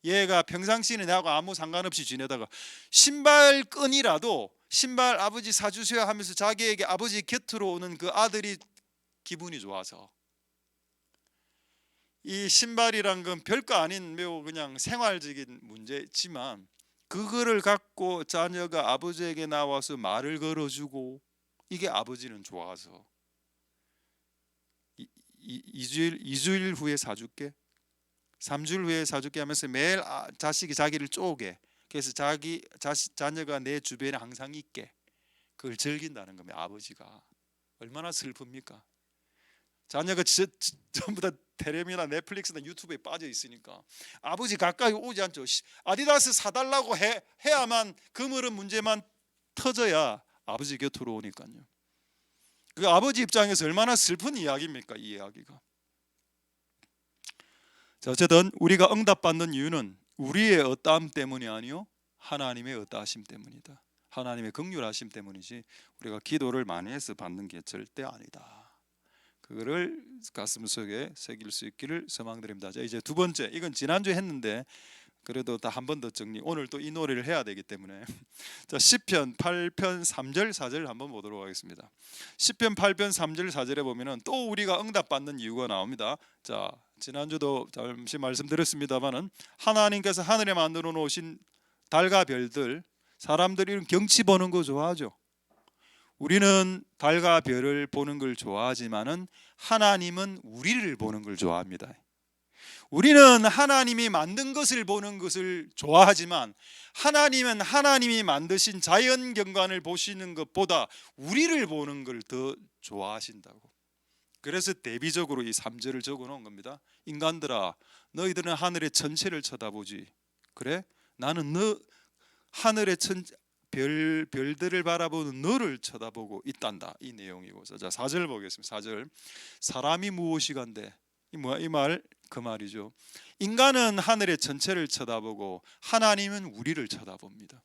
얘가 평상시에는 나하고 아무 상관없이 지내다가 신발 끈이라도 신발 아버지 사주세요 하면서 자기에게 아버지 곁으로 오는 그 아들이 기분이 좋아서. 이 신발이란 건 별거 아닌 매우 그냥 생활적인 문제지만 그거를 갖고 자녀가 아버지에게 나와서 말을 걸어주고, 이게 아버지는 좋아서 2주일 후에 사줄게, 3주일 후에 사줄게 하면서 매일 자식이 자기를 쪼개, 그래서 자녀가 내 주변에 항상 있게 그걸 즐긴다는 겁니다. 아버지가 얼마나 슬픕니까? 자녀가 전부 다 텔레비나 넷플릭스나 유튜브에 빠져 있으니까 아버지 가까이 오지 않죠. 아디다스 사달라고 해야만 그물은 문제만 터져야 아버지 곁으로 오니까요. 그 아버지 입장에서 얼마나 슬픈 이야기입니까, 이 이야기가. 자, 어쨌든 우리가 응답받는 이유는 우리의 어떠함 때문이 아니요 하나님의 어떠하심 때문이다. 하나님의 긍휼하심 때문이지 우리가 기도를 많이 해서 받는 게 절대 아니다. 그거를 가슴속에 새길 수 있기를 소망드립니다. 자, 이제 두 번째, 이건 지난주에 했는데 그래도 다 한 번 더 정리. 오늘 또 이 노래를 해야 되기 때문에 자, 시편 8편 3절 4절 한번 보도록 하겠습니다. 시편 8편 3절 4절에 보면은 또 우리가 응답받는 이유가 나옵니다. 자, 지난주도 잠시 말씀드렸습니다만은 하나님께서 하늘에 만들어 놓으신 달과 별들, 사람들이 경치 보는 거 좋아하죠. 우리는 달과 별을 보는 걸 좋아하지만은 하나님은 우리를 보는 걸 좋아합니다. 우리는 하나님이 만든 것을 보는 것을 좋아하지만 하나님은 하나님이 만드신 자연 경관을 보시는 것보다 우리를 보는 걸 더 좋아하신다고. 그래서 대비적으로 이 3절을 적어 놓은 겁니다. 인간들아, 너희들은 하늘의 전체를 쳐다보지. 그래? 나는 너 하늘의 별들을 바라보는 너를 쳐다보고 있단다. 이 내용이고. 자, 4절 보겠습니다. 4절. 사람이 무엇이간데, 이 말 그 말이죠. 인간은 하늘의 전체를 쳐다보고 하나님은 우리를 쳐다봅니다.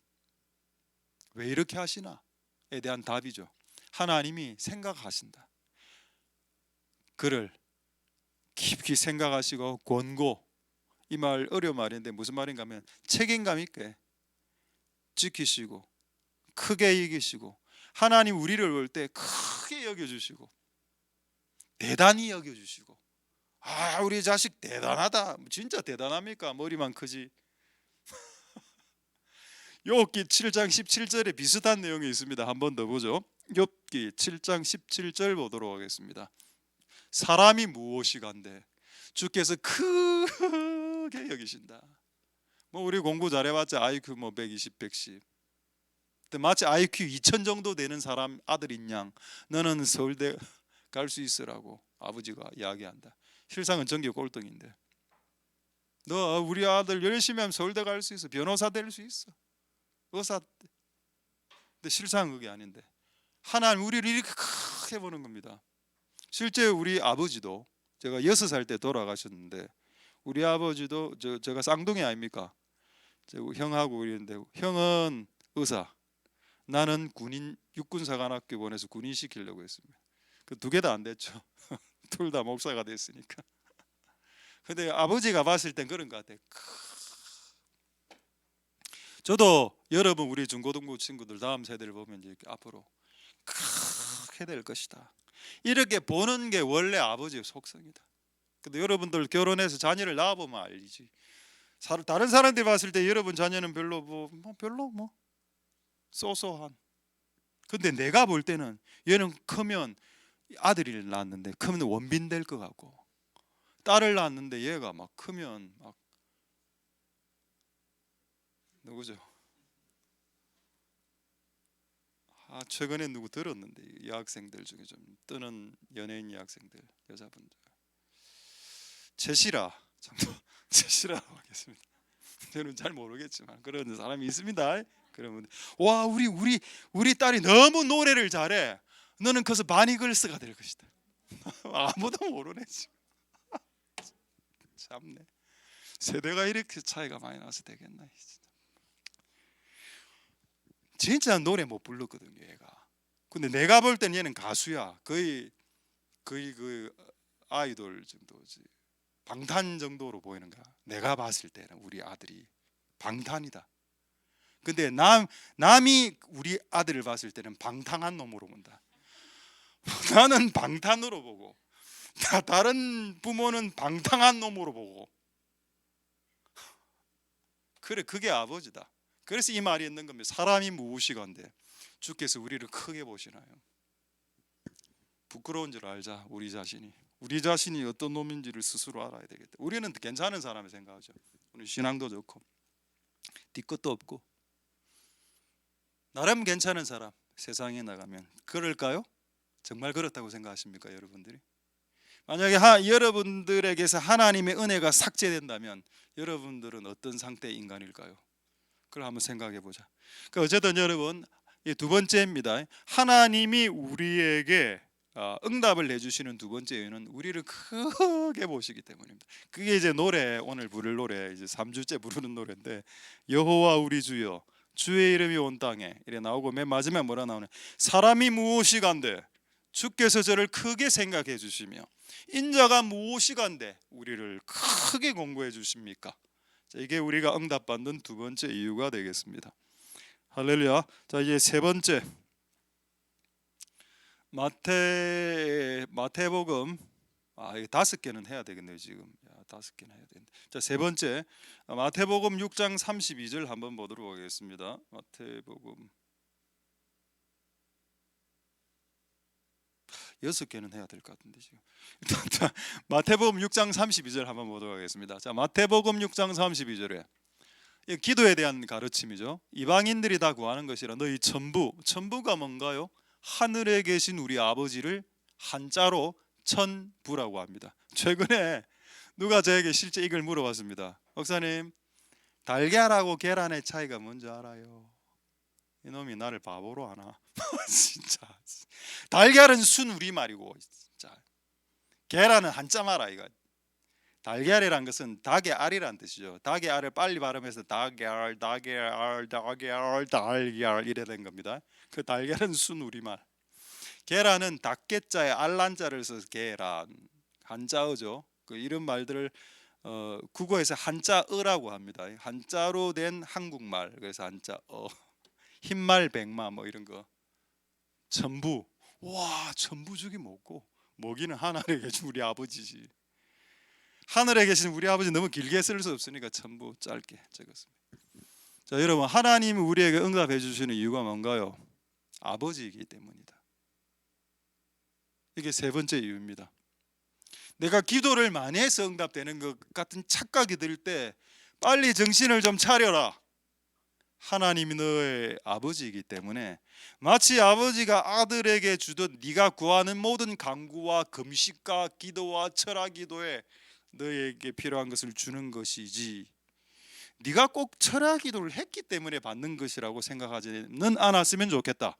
왜 이렇게 하시나에 대한 답이죠. 하나님이 생각하신다. 그를 깊이 생각하시고 권고, 이 말 어려운 말인데 무슨 말인가 하면 책임감 있게 지키시고 크게 여기시고, 하나님 우리를 볼 때 크게 여겨주시고 대단히 여겨주시고, 아 우리 자식 대단하다, 진짜 대단합니까? 머리만 크지. 욥기 7장 17절에 비슷한 내용이 있습니다. 한 번 더 보죠. 욥기 7장 17절 보도록 하겠습니다. 사람이 무엇이간데 주께서 크게 여기신다. 뭐 우리 공부 잘해봤자 IQ 뭐 120, 110. 마치 IQ 2000 정도 되는 사람 아들인 양 너는 서울대 갈 수 있으라고 아버지가 이야기한다. 실상은 전교 꼴등인데 너 우리 아들 열심히 하면 서울대 갈 수 있어, 변호사 될 수 있어, 의사. 근데 실상은 그게 아닌데 하나님 우리를 이렇게 크게 보는 겁니다. 실제 우리 아버지도, 제가 6살 때 돌아가셨는데 우리 아버지도 제가 쌍둥이 아닙니까? 형하고 이랬는데 형은 의사, 나는 군인, 육군사관학교 보내서 군인 시키려고 했습니다. 그 두 개 다 안 됐죠. 둘 다 목사가 됐으니까. 근데 아버지가 봤을 땐 그런 것 같아요. 저도 여러분 우리 중고등부 친구들 다음 세대를 보면 이제 앞으로 크게 될 것이다, 이렇게 보는 게 원래 아버지의 속성이다. 근데 여러분들 결혼해서 자녀를 낳아보면 알지. 다른 사람들이 봤을 때 여러분 자녀는 별로 별로 쏘쏘한. 근데 내가 볼 때는 얘는 크면 아들을 낳았는데 크면 원빈 될 것 같고, 딸을 낳았는데 얘가 막 크면 막 누구죠? 최근에 누구 들었는데 여학생들 중에 좀 뜨는 연예인 여학생들, 여자분들 제시라 정도 제시라고 하겠습니다. 저는 잘 모르겠지만 그런 사람이 있습니다. 그러면 와 우리 딸이 너무 노래를 잘해, 너는 커서 바니걸스가 될 것이다. 아무도 모르네 지금. 참네. 세대가 이렇게 차이가 많이 나서 되겠나. 진짜 노래 못 불렀거든요, 얘가. 근데 내가 볼 때는 얘는 가수야. 거의 그 아이돌 정도지. 방탄 정도로 보이는 거야. 내가 봤을 때는 우리 아들이 방탄이다. 근데 남이 우리 아들을 봤을 때는 방탕한 놈으로 본다. 나는 방탄으로 보고, 다른 부모는 방탕한 놈으로 보고. 그래, 그게 아버지다. 그래서 이 말이 있는 겁니다. 사람이 무엇이건데 주께서 우리를 크게 보시나요? 부끄러운 줄 알자. 우리 자신이 어떤 놈인지를 스스로 알아야 되겠다. 우리는 괜찮은 사람을 생각하죠. 우리 신앙도 좋고 뒤끝도 없고 나름 괜찮은 사람 세상에 나가면 그럴까요? 정말 그렇다고 생각하십니까, 여러분들이? 만약에 여러분들에게서 하나님의 은혜가 삭제된다면 여러분들은 어떤 상태의 인간일까요? 그걸 한번 생각해 보자. 그러니까 어쨌든 여러분, 이 두 번째입니다. 하나님이 우리에게 응답을 내주시는 두 번째 이유는 우리를 크게 보시기 때문입니다. 그게 이제 오늘 부를 노래, 이제 3주째 부르는 노래인데, 여호와 우리 주여 주의 이름이 온 땅에 이래 나오고, 맨 마지막에 뭐라 나오냐, 사람이 무엇이간데 주께서 저를 크게 생각해 주시며 인자가 무엇이간데 우리를 크게 공부해 주십니까? 자, 이게 우리가 응답받는 두 번째 이유가 되겠습니다. 할렐루야. 자, 이제 세 번째, 마태복음, 이거 5개는 해야 되겠네요. 지금 5개는 해야 되는데. 자, 세 번째, 마태복음 6장 32절 한번 보도록 하겠습니다. 마태복음 6개는 해야 될 것 같은데 지금. 마태복음 6장 32절 한번 보도록 하겠습니다. 자, 마태복음 6장 32절에 기도에 대한 가르침이죠. 이방인들이 다 구하는 것이라 너희 천부가 뭔가요? 하늘에 계신 우리 아버지를 한자로 천부라고 합니다. 최근에 누가 저에게 실제 이걸 물어봤습니다. 목사님, 달걀하고 계란의 차이가 뭔지 알아요? 이놈이 나를 바보로 하나? 진짜. 달걀은 순우리말이고 진짜. 계란은 한자말 이거. 달걀이란 것은 닭의 알이란 뜻이죠. 닭의 알을 빨리 발음해서 달걀 이래 된 겁니다. 그 달걀은 순우리말. 계란은 닭개자에 알란자를 써서 계란, 한자어죠. 그 이런 말들을 국어에서 한자어라고 합니다. 한자로 된 한국말, 그래서 한자어. 흰말 백마 뭐 이런 거. 천부. 와, 천부죽이 뭐고? 먹이는 하늘에 계신 우리 아버지지. 하늘에 계신 우리 아버지 너무 길게 쓸 수 없으니까 천부 짧게 적었습니다. 자, 여러분, 하나님이 우리에게 응답해 주시는 이유가 뭔가요? 아버지이기 때문이다. 이게 세 번째 이유입니다. 내가 기도를 많이 해서 응답되는 것 같은 착각이 들 때 빨리 정신을 좀 차려라. 하나님이 너의 아버지이기 때문에 마치 아버지가 아들에게 주던 네가 구하는 모든 간구와 금식과 기도와 철학 기도에 너에게 필요한 것을 주는 것이지, 네가 꼭 철학 기도를 했기 때문에 받는 것이라고 생각하지는 않았으면 좋겠다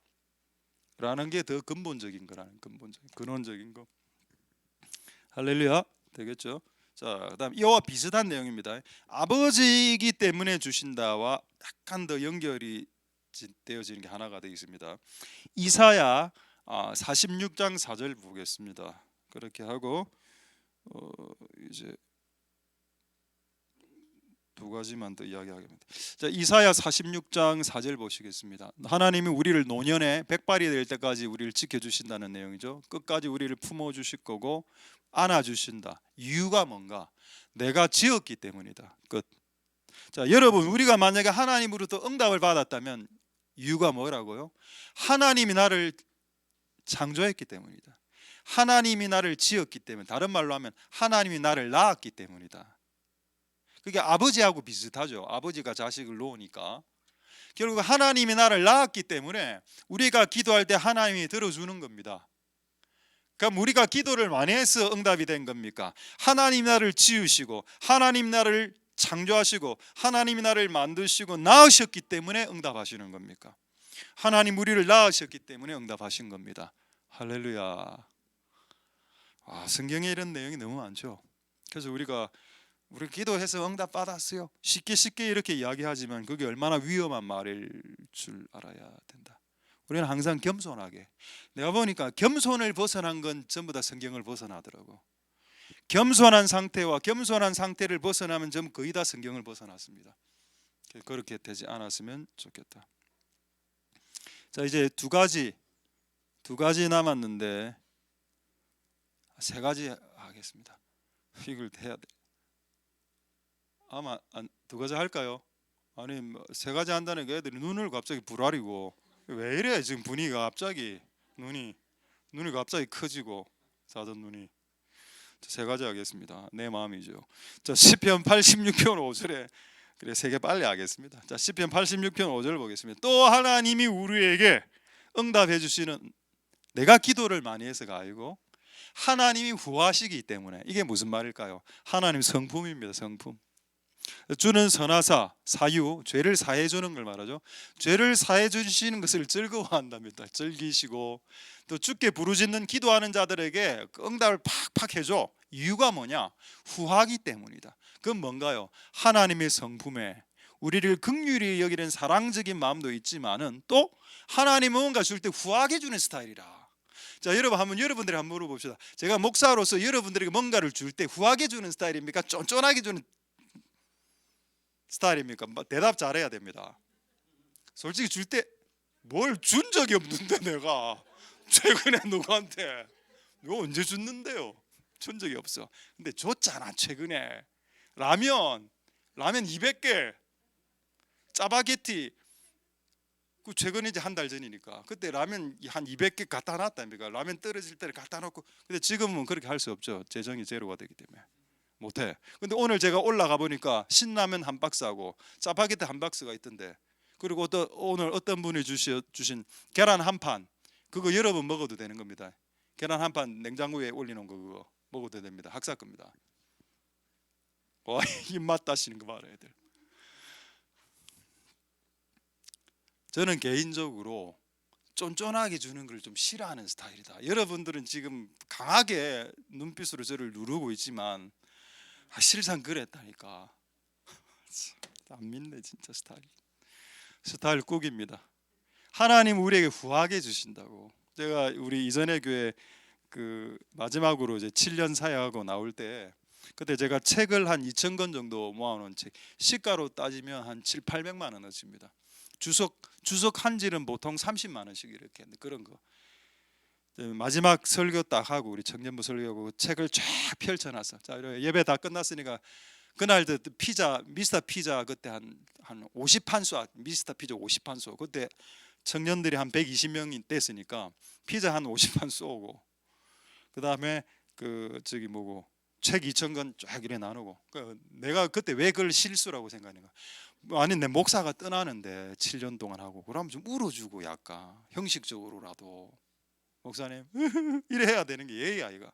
라는 게 더 근본적인 거라는, 근원적인 거. 할렐루야. 되겠죠? 자, 그다음 이와 비슷한 내용입니다. 아버지이기 때문에 주신다와 약간 더 연결이 되어지는 게 하나가 되어 있습니다. 이사야 46장 4절 보겠습니다. 그렇게 하고 이제 두 가지만 더 이야기하겠습니다. 자, 이사야 46장 4절 보시겠습니다. 하나님이 우리를 노년에 백발이 될 때까지 우리를 지켜주신다는 내용이죠. 끝까지 우리를 품어주실 거고 안아주신다. 이유가 뭔가? 내가 지었기 때문이다. 끝. 자, 여러분, 우리가 만약에 하나님으로부터 응답을 받았다면 이유가 뭐라고요? 하나님이 나를 창조했기 때문이다. 하나님이 나를 지었기 때문에, 다른 말로 하면 하나님이 나를 낳았기 때문이다. 그게 아버지하고 비슷하죠. 아버지가 자식을 놓으니까. 결국 하나님이 나를 낳았기 때문에 우리가 기도할 때 하나님이 들어주는 겁니다. 그럼 우리가 기도를 많이 해서 응답이 된 겁니까? 하나님이 나를 지으시고 하나님이 나를 창조하시고 하나님이 나를 만드시고 낳으셨기 때문에 응답하시는 겁니까? 하나님 우리를 낳으셨기 때문에 응답하신 겁니다. 할렐루야. 성경에 이런 내용이 너무 많죠. 그래서 우리가 우리 기도해서 응답 받았어요. 쉽게 이렇게 이야기하지만 그게 얼마나 위험한 말일 줄 알아야 된다. 우리는 항상 겸손하게. 내가 보니까 겸손을 벗어난 건 전부 다 성경을 벗어나더라고. 겸손한 상태와 겸손한 상태를 벗어나면 전부 거의 다 성경을 벗어났습니다. 그렇게 되지 않았으면 좋겠다. 자, 이제 두 가지 남았는데 세 가지 하겠습니다. 이걸 해야 돼. 아마 두 가지 할까요? 아니 세 가지 한다는 게 애들이 눈을 갑자기 부라리고 왜 이래 지금 분위기가 갑자기 눈이 갑자기 커지고 사돈 눈이. 세 가지 하겠습니다. 내 마음이죠. 자, 시편 86편 5절에 그래 세 개 빨리 하겠습니다. 자, 시편 86편 5절 보겠습니다. 또 하나님이 우리에게 응답해 주시는, 내가 기도를 많이 해서가 아니고 하나님이 후하시기 때문에. 이게 무슨 말일까요? 하나님 성품입니다. 성품. 주는 선하사 사유, 죄를 사해 주는 걸 말하죠. 죄를 사해 주시는 것을 즐거워한답니다. 즐기시고 또 주께 부르짖는 기도하는 자들에게 응답을 팍팍 해줘. 이유가 뭐냐? 후하기 때문이다. 그건 뭔가요? 하나님의 성품에 우리를 긍휼히 여기는 사랑적인 마음도 있지만은 또 하나님은 뭔가 줄 때 후하게 주는 스타일이라. 자, 여러분 여러분들이 한번 물어봅시다. 제가 목사로서 여러분들에게 뭔가를 줄 때 후하게 주는 스타일입니까? 쫀쫀하게 주는 스타일입니까? 대답 잘해야 됩니다. 솔직히 줄 때 뭘 준 적이 없는데 내가 최근에 누구한테 이거 언제 줬는데요? 준 적이 없어. 근데 줬잖아 최근에. 라면 200개 짜파게티 그 최근에 이제 한 달 전이니까 그때 라면 한 200개 갖다 놨답니까? 라면 떨어질 때를 갖다 놓고. 근데 지금은 그렇게 할 수 없죠. 재정이 제로가 되기 때문에 못해. 근데 오늘 제가 올라가 보니까 신라면 한 박스하고 짜파게티 한 박스가 있던데, 그리고 또 오늘 어떤 분이 주신 계란 한 판, 그거 여러 번 먹어도 되는 겁니다. 계란 한 판 냉장고에 올려놓은 거 그거 먹어도 됩니다. 학사 겁니다. 와, 입맛 따시는 거 봐라 애들. 저는 개인적으로 쫀쫀하게 주는 걸 좀 싫어하는 스타일이다. 여러분들은 지금 강하게 눈빛으로 저를 누르고 있지만 실상 그랬다니까. 안 믿네 진짜. 스타일 꾹입니다. 하나님 우리에게 후하게 주신다고. 제가 우리 이전의 교회 그 마지막으로 이제 7년 사역하고 나올 때 그때 제가 책을 한 2,000권 정도 모아놓은 책, 시가로 따지면 한 7, 800만 원어치입니다. 주석 한 질은 보통 30만 원씩 이렇게 그런 거. 마지막 설교 딱 하고 우리 청년부 설교하고 책을 쫙 펼쳐놨어. 자, 예배 다 끝났으니까 그날 피자 미스터 피자 그때 한 50판 쏘, 미스터 피자 50판 쏘. 그때 청년들이 한 120명이 됐으니까 피자 한 50판 쏘고, 그 다음에 그 저기 뭐고 책 2,000권 쫙 이래 나누고. 내가 그때 왜 그걸 실수라고 생각하는가? 아니 내 목사가 떠나는데 7년 동안 하고 그러면 좀 울어주고 약간 형식적으로라도 목사님 이래 해야 되는 게 예의 아이가.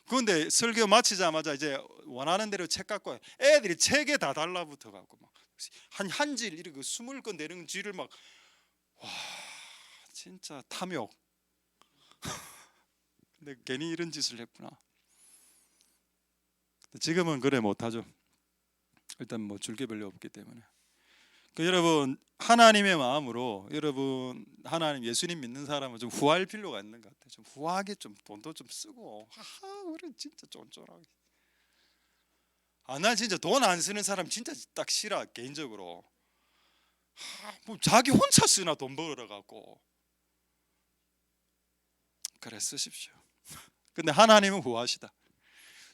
그런데 설교 마치자마자 이제 원하는 대로 책 갖고 애들이 책에 다 달라붙어 갖고 막 한 질 이렇게 20권 되는 질을 막, 와 진짜 탐욕. 근데 괜히 이런 짓을 했구나. 지금은 그래 못하죠. 일단 뭐 줄 게 별로 없기 때문에. 여러분 하나님의 마음으로, 여러분 하나님 예수님 믿는 사람은 좀 후할 필요가 있는 것 같아요. 좀 후하게 좀 돈도 좀 쓰고. 우리 진짜 쫀쫀하게. 나 진짜 돈 안 쓰는 사람 진짜 딱 싫어 개인적으로. 뭐 자기 혼자 쓰나 돈 벌어 갖고. 그래 쓰십시오. 근데 하나님은 후하시다.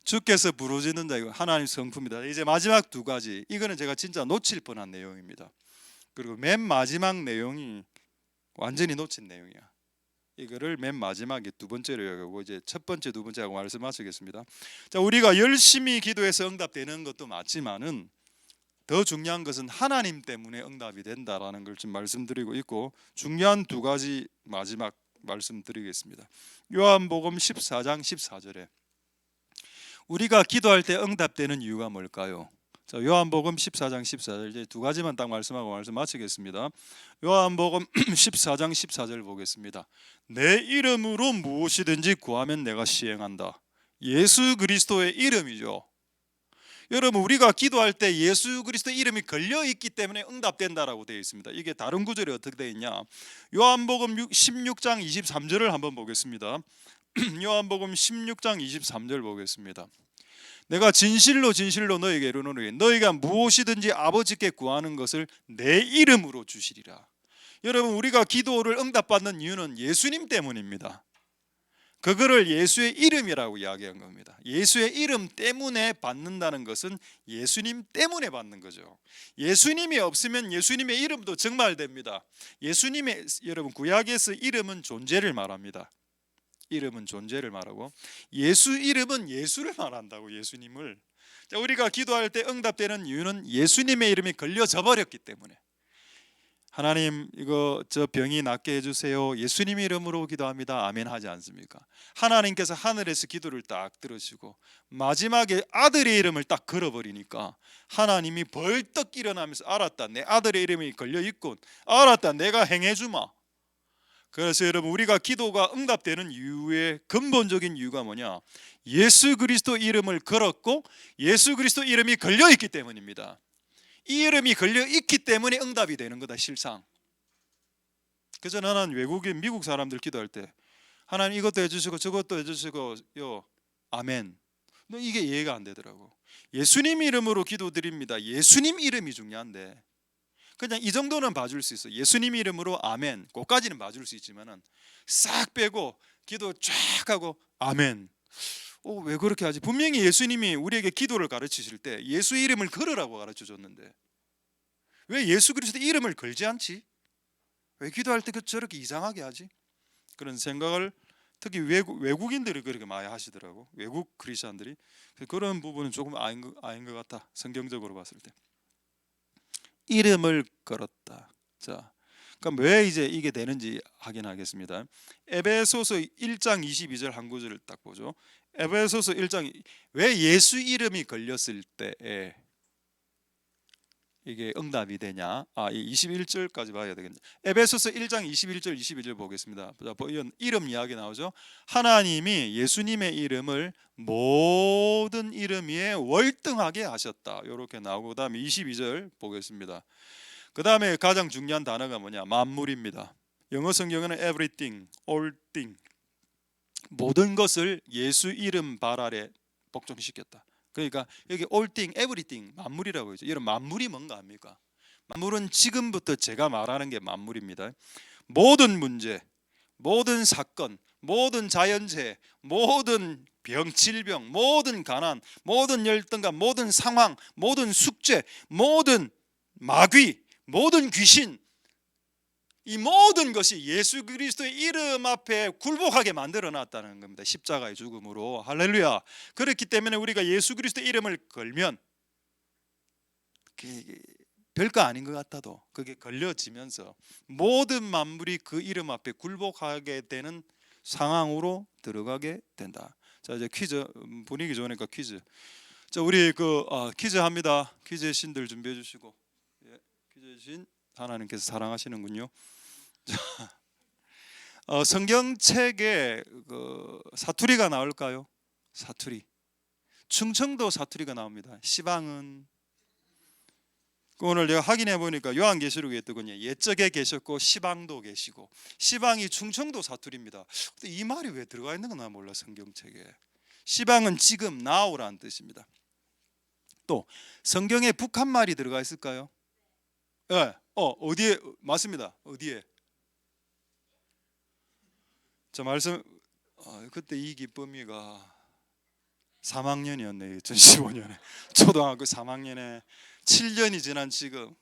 주께서 부르짖는 자, 이거 하나님 성품이다. 이제 마지막 두 가지, 이거는 제가 진짜 놓칠 뻔한 내용입니다. 그리고 맨 마지막 내용이 완전히 놓친 내용이야. 이거를 맨 마지막에 두 번째로 여기고 이제 첫 번째, 두 번째하고 말씀하시겠습니다. 자, 우리가 열심히 기도해서 응답되는 것도 맞지만은 더 중요한 것은 하나님 때문에 응답이 된다라는 걸 좀 말씀드리고 있고, 중요한 두 가지 마지막 말씀드리겠습니다. 요한복음 14장 14절에 우리가 기도할 때 응답되는 이유가 뭘까요? 자, 요한복음 14장 14절 이제 두 가지만 딱 말씀하고 말씀 마치겠습니다. 요한복음 14장 14절 보겠습니다. 내 이름으로 무엇이든지 구하면 내가 시행한다. 예수 그리스도의 이름이죠. 여러분 우리가 기도할 때 예수 그리스도 이름이 걸려 있기 때문에 응답된다라고 되어 있습니다. 이게 다른 구절이 어떻게 되어 있냐? 요한복음 16장 23절을 한번 보겠습니다. 요한복음 16장 23절 보겠습니다. 내가 진실로 진실로 너에게 이르노니 너희가 무엇이든지 아버지께 구하는 것을 내 이름으로 주시리라. 여러분 우리가 기도를 응답받는 이유는 예수님 때문입니다. 그거를 예수의 이름이라고 이야기한 겁니다. 예수의 이름 때문에 받는다는 것은 예수님 때문에 받는 거죠. 예수님이 없으면 예수님의 이름도 정말됩니다. 예수님의 여러분 구약에서 이름은 존재를 말합니다. 이름은 존재를 말하고 예수 이름은 예수를 말한다고. 예수님을. 자, 우리가 기도할 때 응답되는 이유는 예수님의 이름이 걸려져 버렸기 때문에. 하나님 이거 저 병이 낫게 해주세요. 예수님 이름으로 기도합니다. 아멘 하지 않습니까? 하나님께서 하늘에서 기도를 딱 들으시고 마지막에 아들의 이름을 딱 걸어버리니까 하나님이 벌떡 일어나면서 알았다. 내 아들의 이름이 걸려있군. 알았다. 내가 행해주마. 그래서 여러분 우리가 기도가 응답되는 이유의 근본적인 이유가 뭐냐? 예수 그리스도 이름을 걸었고 예수 그리스도 이름이 걸려있기 때문입니다. 이 이름이 걸려있기 때문에 응답이 되는 거다 실상. 그래서 나는 외국인 미국 사람들 기도할 때 하나님 이것도 해주시고 저것도 해주시고 요 아멘. 너 이게 이해가 안 되더라고. 예수님 이름으로 기도드립니다. 예수님 이름이 중요한데 그냥 이 정도는 봐줄 수 있어. 예수님 이름으로 아멘 그거까지는 봐줄 수 있지만은 싹 빼고 기도 쫙 하고 아멘. 왜 그렇게 하지? 분명히 예수님이 우리에게 기도를 가르치실 때 예수 이름을 걸으라고 가르쳐 줬는데 왜 예수 그리스도 이름을 걸지 않지? 왜 기도할 때 저렇게 이상하게 하지? 그런 생각을 특히 외국인들이 그렇게 많이 하시더라고. 외국 크리스천들이. 그런 부분은 조금 아닌 것 같다. 성경적으로 봤을 때. 이름을 걸었다. 자, 그럼 왜 이제 이게 되는지 확인하겠습니다. 에베소서 1장 22절 한 구절을 딱 보죠. 에베소서 1장 왜 예수 이름이 걸렸을 때에 이게 응답이 되냐? 21절까지 봐야 되겠네. 에베소서 1장 21절 22절 보겠습니다. 이름 이야기 나오죠. 하나님이 예수님의 이름을 모든 이름 위에 월등하게 하셨다. 이렇게 나오고 그다음에 22절 보겠습니다. 그다음에 가장 중요한 단어가 뭐냐? 만물입니다. 영어 성경에는 everything, all thing. 모든 것을 예수 이름 발 아래 복종시켰다. 그러니까 여기 all thing, everything 만물이라고 하죠. 여러분 만물이 뭔가 압니까? 만물은 지금부터 제가 말하는 게 만물입니다. 모든 문제, 모든 사건, 모든 자연재해, 모든 병, 질병, 모든 가난, 모든 열등감, 모든 상황, 모든 숙제, 모든 마귀, 모든 귀신, 이 모든 것이 예수 그리스도의 이름 앞에 굴복하게 만들어놨다는 겁니다. 십자가의 죽음으로. 할렐루야. 그렇기 때문에 우리가 예수 그리스도의 이름을 걸면 별거 아닌 것 같아도 그게 걸려지면서 모든 만물이 그 이름 앞에 굴복하게 되는 상황으로 들어가게 된다. 자, 이제 퀴즈. 분위기 좋으니까 퀴즈. 자, 우리 퀴즈 합니다. 퀴즈 신들 준비해 주시고. 예, 퀴즈 신 하나님께서 사랑하시는군요. 성경책에 사투리가 나올까요? 사투리. 충청도 사투리가 나옵니다. 시방은. 오늘 제가 확인해 보니까 요한계시록에 있더군요. 옛적에 계셨고 시방도 계시고. 시방이 충청도 사투리입니다. 근데 이 말이 왜 들어가 있는 건 나 몰라 성경책에. 시방은 지금 now라는 뜻입니다. 또 성경에 북한 말이 들어가 있을까요? 네. 어디에 맞습니다. 어디에? 자, 말씀 그때 이기쁨이가 3학년이었네요. 2015년에 초등학교 3학년에 7년이 지난 지금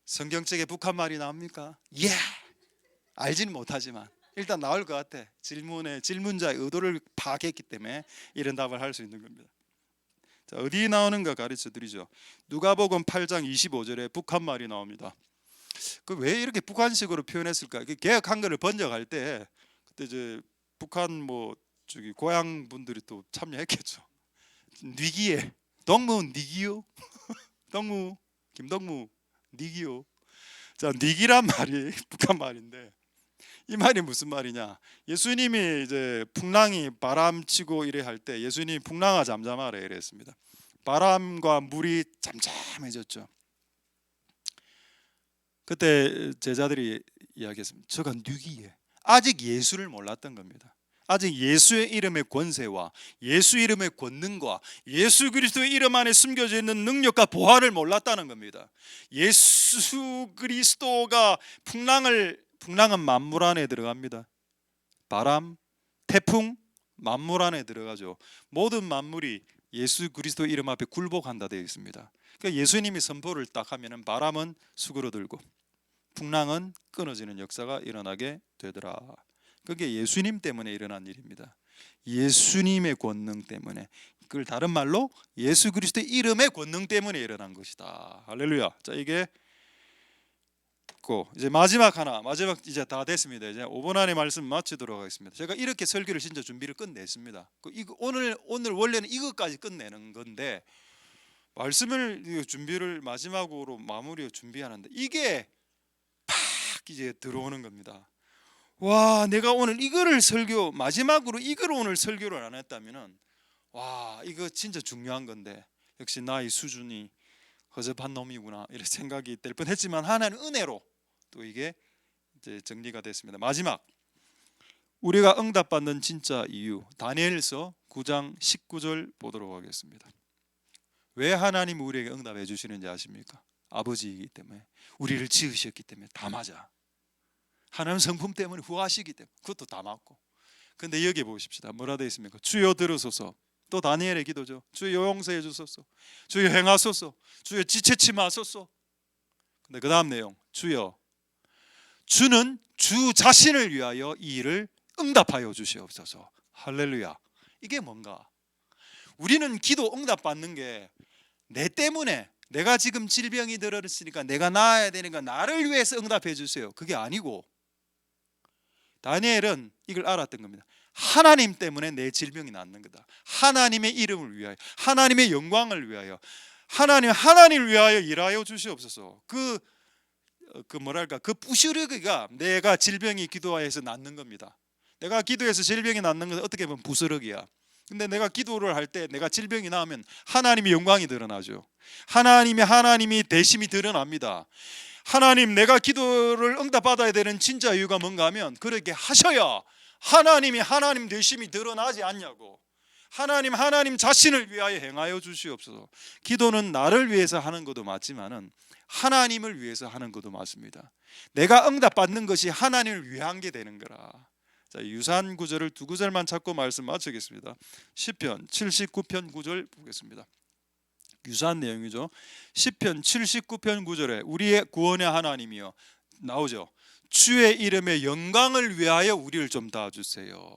성경책에 북한 말이 나옵니까? 예, 알지는 못하지만 일단 나올 것 같아. 질문자의 의도를 파악했기 때문에 이런 답을 할 수 있는 겁니다. 자, 어디 나오는가 가르쳐 드리죠. 누가복음 8장 25절에 북한 말이 나옵니다. 왜 이렇게 북한식으로 표현했을까? 개혁 한글을 번역할 때 그때 이제 북한 저기 고향 분들이 또 참여했겠죠. 니기에 동무 니기요, 동무 김동무 니기요. 자, 니기란 말이 북한 말인데 이 말이 무슨 말이냐? 예수님이 이제 풍랑이 바람치고 이래 할 때 예수님이 풍랑아 잠잠하라 이랬습니다. 바람과 물이 잠잠해졌죠. 그때 제자들이 이야기했습니다. 저가 누구예? 아직 예수를 몰랐던 겁니다. 아직 예수의 이름의 권세와 예수 이름의 권능과 예수 그리스도의 이름 안에 숨겨져 있는 능력과 보화를 몰랐다는 겁니다. 예수 그리스도가 풍랑은 만물 안에 들어갑니다. 바람, 태풍, 만물 안에 들어가죠. 모든 만물이 예수 그리스도 이름 앞에 굴복한다 되어 있습니다. 그러니까 예수님이 선포를 딱 하면은 바람은 수그러들고 풍랑은 끊어지는 역사가 일어나게 되더라. 그게 예수님 때문에 일어난 일입니다. 예수님의 권능 때문에, 그걸 다른 말로 예수 그리스도의 이름의 권능 때문에 일어난 것이다. 할렐루야. 자, 이게 이제 마지막 이제 다 됐습니다. 이제 5분 안에 말씀 마치도록 하겠습니다. 제가 이렇게 설교를 진짜 준비를 끝냈습니다. 오늘 원래는 이것까지 끝내는 건데 말씀을 준비를 마지막으로 마무리 준비하는데 이게 팍 이제 들어오는 겁니다. 와, 내가 오늘 이거를 마지막으로 이걸 오늘 설교를 안 했다면은 와, 이거 진짜 중요한 건데 역시 나의 수준이 허접한 놈이구나 이런 생각이 될 뻔했지만 하나는 은혜로 또 이게 이제 정리가 됐습니다. 마지막, 우리가 응답받는 진짜 이유, 다니엘서 9장 19절 보도록 하겠습니다. 왜 하나님 우리에게 응답해 주시는지 아십니까? 아버지이기 때문에, 우리를 지으셨기 때문에. 다 맞아. 하나님 성품 때문에 후하시기 때문에, 그것도 다 맞고. 근데 여기 보십시다. 뭐라 되어 있습니까? 주여 들으소서. 또 다니엘의 기도죠. 주여 용서해 주소서. 주여 행하소서. 주여 지체치 마소서. 근데 그 다음 내용, 주는 주 자신을 위하여 이 일을 응답하여 주시옵소서. 할렐루야. 이게 뭔가? 우리는 기도 응답받는 게 내 때문에, 내가 지금 질병이 들었으니까 내가 나아야 되니까 나를 위해서 응답해 주세요, 그게 아니고 다니엘은 이걸 알았던 겁니다. 하나님 때문에 내 질병이 낫는 거다. 하나님의 이름을 위하여, 하나님의 영광을 위하여, 하나님을 위하여 일하여 주시옵소서. 그 부스러기가 내가 질병이 기도해서 낫는 겁니다. 내가 기도해서 질병이 낫는 것은 어떻게 보면 부스러기야. 근데 내가 기도를 할 때 내가 질병이 나오면 하나님의 영광이 드러나죠. 하나님이 대심이 드러납니다. 하나님, 내가 기도를 응답받아야 되는 진짜 이유가 뭔가 하면 그렇게 하셔야 하나님 대심이 드러나지 않냐고. 하나님 자신을 위하여 행하여 주시옵소서. 기도는 나를 위해서 하는 것도 맞지만은 하나님을 위해서 하는 것도 맞습니다. 내가 응답받는 것이 하나님을 위한 게 되는 거라. 자, 유사한 구절을 두 구절만 찾고 말씀 마치겠습니다. 시편 79편 9절 보겠습니다. 유사한 내용이죠. 시편 79편 9절에 우리의 구원의 하나님이여 나오죠. 주의 이름의 영광을 위하여 우리를 좀 도와주세요.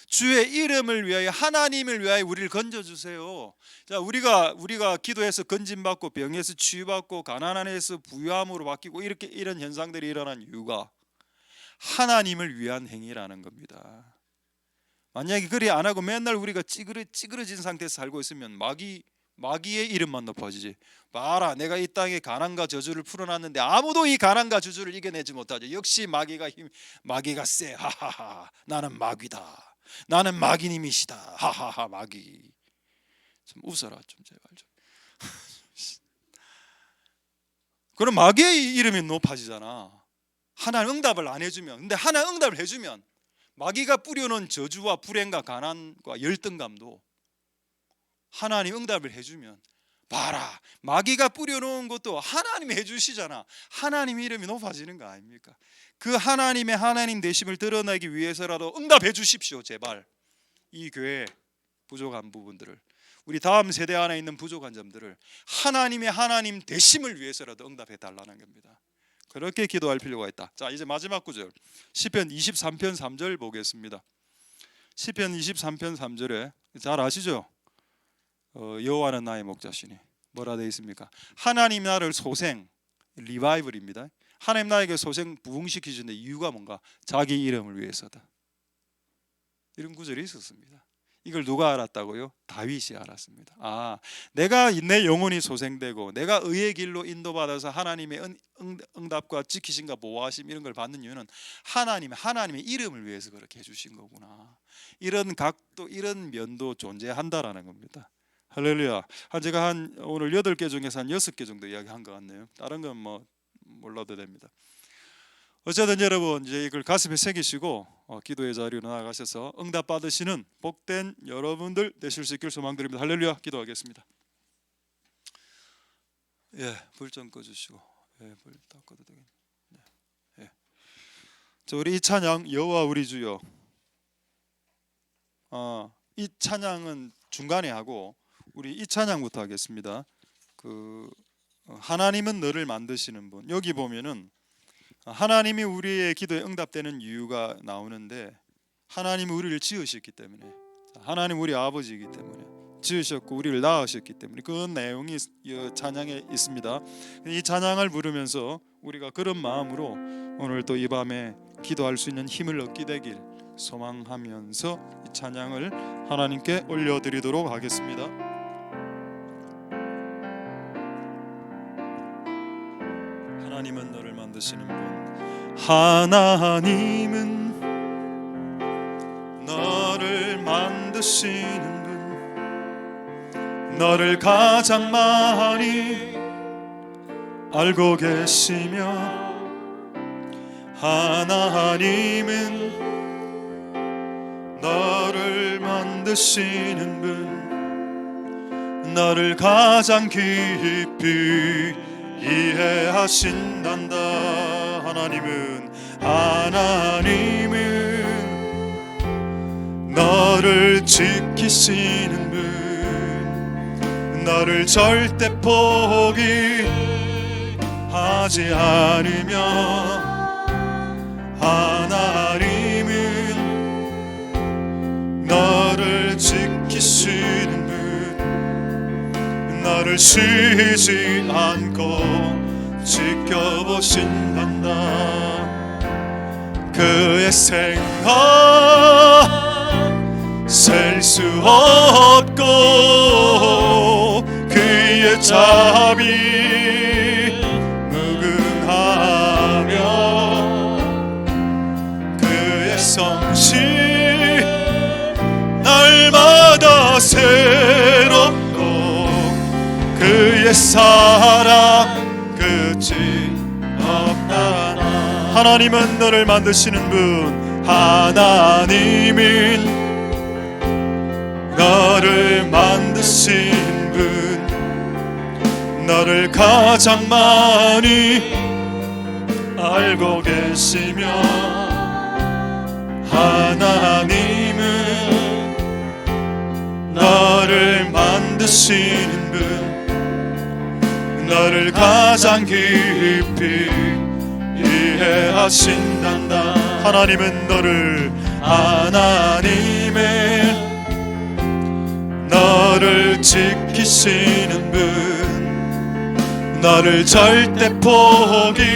주의 이름을 위하여, 하나님을 위하여 우리를 건져주세요. 자, 우리가 기도해서 건짐받고 병에서 치유받고 가난한에서 부유함으로 바뀌고 이런 현상들이 일어난 이유가 하나님을 위한 행위라는 겁니다. 만약에 그리 안 하고 맨날 우리가 찌그러진 상태에서 살고 있으면 마귀의 이름만 높아지지. 봐라, 내가 이 땅에 가난과 저주를 풀어놨는데 아무도 이 가난과 저주를 이겨내지 못하죠. 역시 마귀가 세. 하하하. 나는 마귀다. 나는 마귀님이시다. 하하하. 마귀. 좀 웃어라 좀 제발 좀. 그럼 마귀의 이름이 높아지잖아. 하나님 응답을 안 해주면. 근데 하나님 응답을 해주면 마귀가 뿌려놓은 저주와 불행과 가난과 열등감도 하나님 응답을 해주면, 봐라, 마귀가 뿌려놓은 것도 하나님이 해주시잖아. 하나님 이름이 높아지는 거 아닙니까? 그 하나님 되심을 드러내기 위해서라도 응답해 주십시오, 제발. 이 교회 부족한 부분들을, 우리 다음 세대 안에 있는 부족한 점들을 하나님 되심을 위해서라도 응답해 달라는 겁니다. 그렇게 기도할 필요가 있다. 자, 이제 마지막 구절, 시편 23편 3절 보겠습니다. 시편 23편 3절에 잘 아시죠? 여호와는 나의 목자시니 뭐라 되어 있습니까? 하나님 나를 소생, 리바이벌입니다. 하나님 나에게 소생 부흥시키시는 이유가 뭔가? 자기 이름을 위해서다. 이런 구절이 있었습니다. 이걸 누가 알았다고요? 다윗이 알았습니다. 내가 내 영혼이 소생되고 내가 의의 길로 인도받아서 하나님의 응답과 지키심과 보호하심 이런 걸 받는 이유는 하나님의 이름을 위해서 그렇게 해주신 거구나. 이런 각도, 이런 면도 존재한다라는 겁니다. 할렐루야. 제가 오늘 8개 중에서 한 6개 정도 이야기한 것 같네요. 다른 건 뭐 몰라도 됩니다. 어쨌든 여러분 이제 이걸 가슴에 새기시고 기도의 자리로 나아가셔서 응답 받으시는 복된 여러분들 되실 수 있길 소망드립니다. 할렐루야. 기도하겠습니다. 불 좀 꺼주시고, 불 다 꺼도 되겠네. 우리 이 찬양 여호와 우리 주여. 이 찬양은 중간에 하고 우리 이 찬양부터 하겠습니다. 하나님은 너를 만드시는 분. 여기 보면은 하나님이 우리의 기도에 응답되는 이유가 나오는데, 하나님이 우리를 지으셨기 때문에, 하나님 우리 아버지이기 때문에 지으셨고 우리를 낳으셨기 때문에 그 내용이 이 찬양에 있습니다. 이 찬양을 부르면서 우리가 그런 마음으로 오늘 또 이 밤에 기도할 수 있는 힘을 얻게 되길 소망하면서 이 찬양을 하나님께 올려드리도록 하겠습니다. 하나님은 너를 만드시는 분. 하나님은 너를 만드시는 분, 너를 가장 많이 알고 계시며, 하나님은 너를 만드시는 분, 너를 가장 깊이 이해하신단다. 하나님은 너를 지키시는 분, 너를 절대 포기하지 않으며, 하나님은 너를 지키시는 분, 너를 쉬지 않고 지켜보신단다. 그의 생각 셀 수 없고, 그의 자비 무궁하며, 그의 성실 날마다 새롭고, 그의 사랑 끝이 없다. 하나님은 너를 만드시는 분, 하나님은 너를 만드신 분, 너를 가장 많이 알고 계시며, 하나님은 너를 만드시는 분, 너를 가장 깊이 이해하신단다. 하나님은 너를 지키시는 분, 너를 절대 포기하지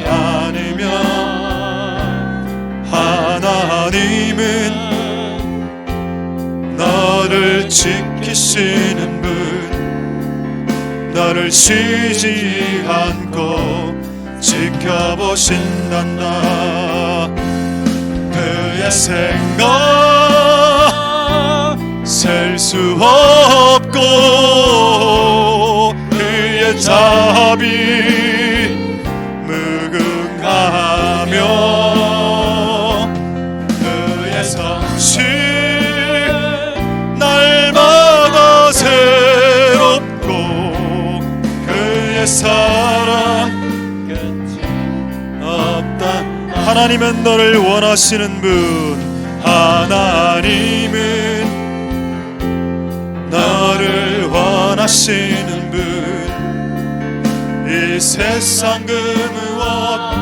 않으며, 하나님은 너를 지키시는 분, 너를 쉬지 않고 지켜보신단다. 그의 생각 셀 수 없고, 그의 자비 무궁하며, 그의 성실 날마다 새롭고, 그의 사랑 끝이 없다. 하나님은 너를 원하시는 분, 하나님은 너를 원하시는 분, 이 세상 그 무엇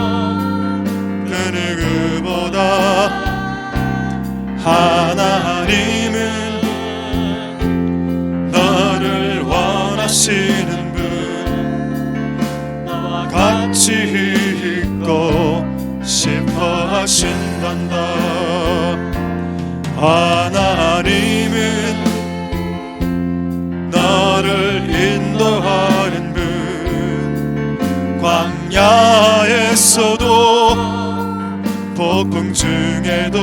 그 누구보다 하나님은 너를 원하시는 분, 너와 같이 있고 싶어 하신단다. 하나님은 너를 인도하는 분, 광야에서도 폭풍 중에도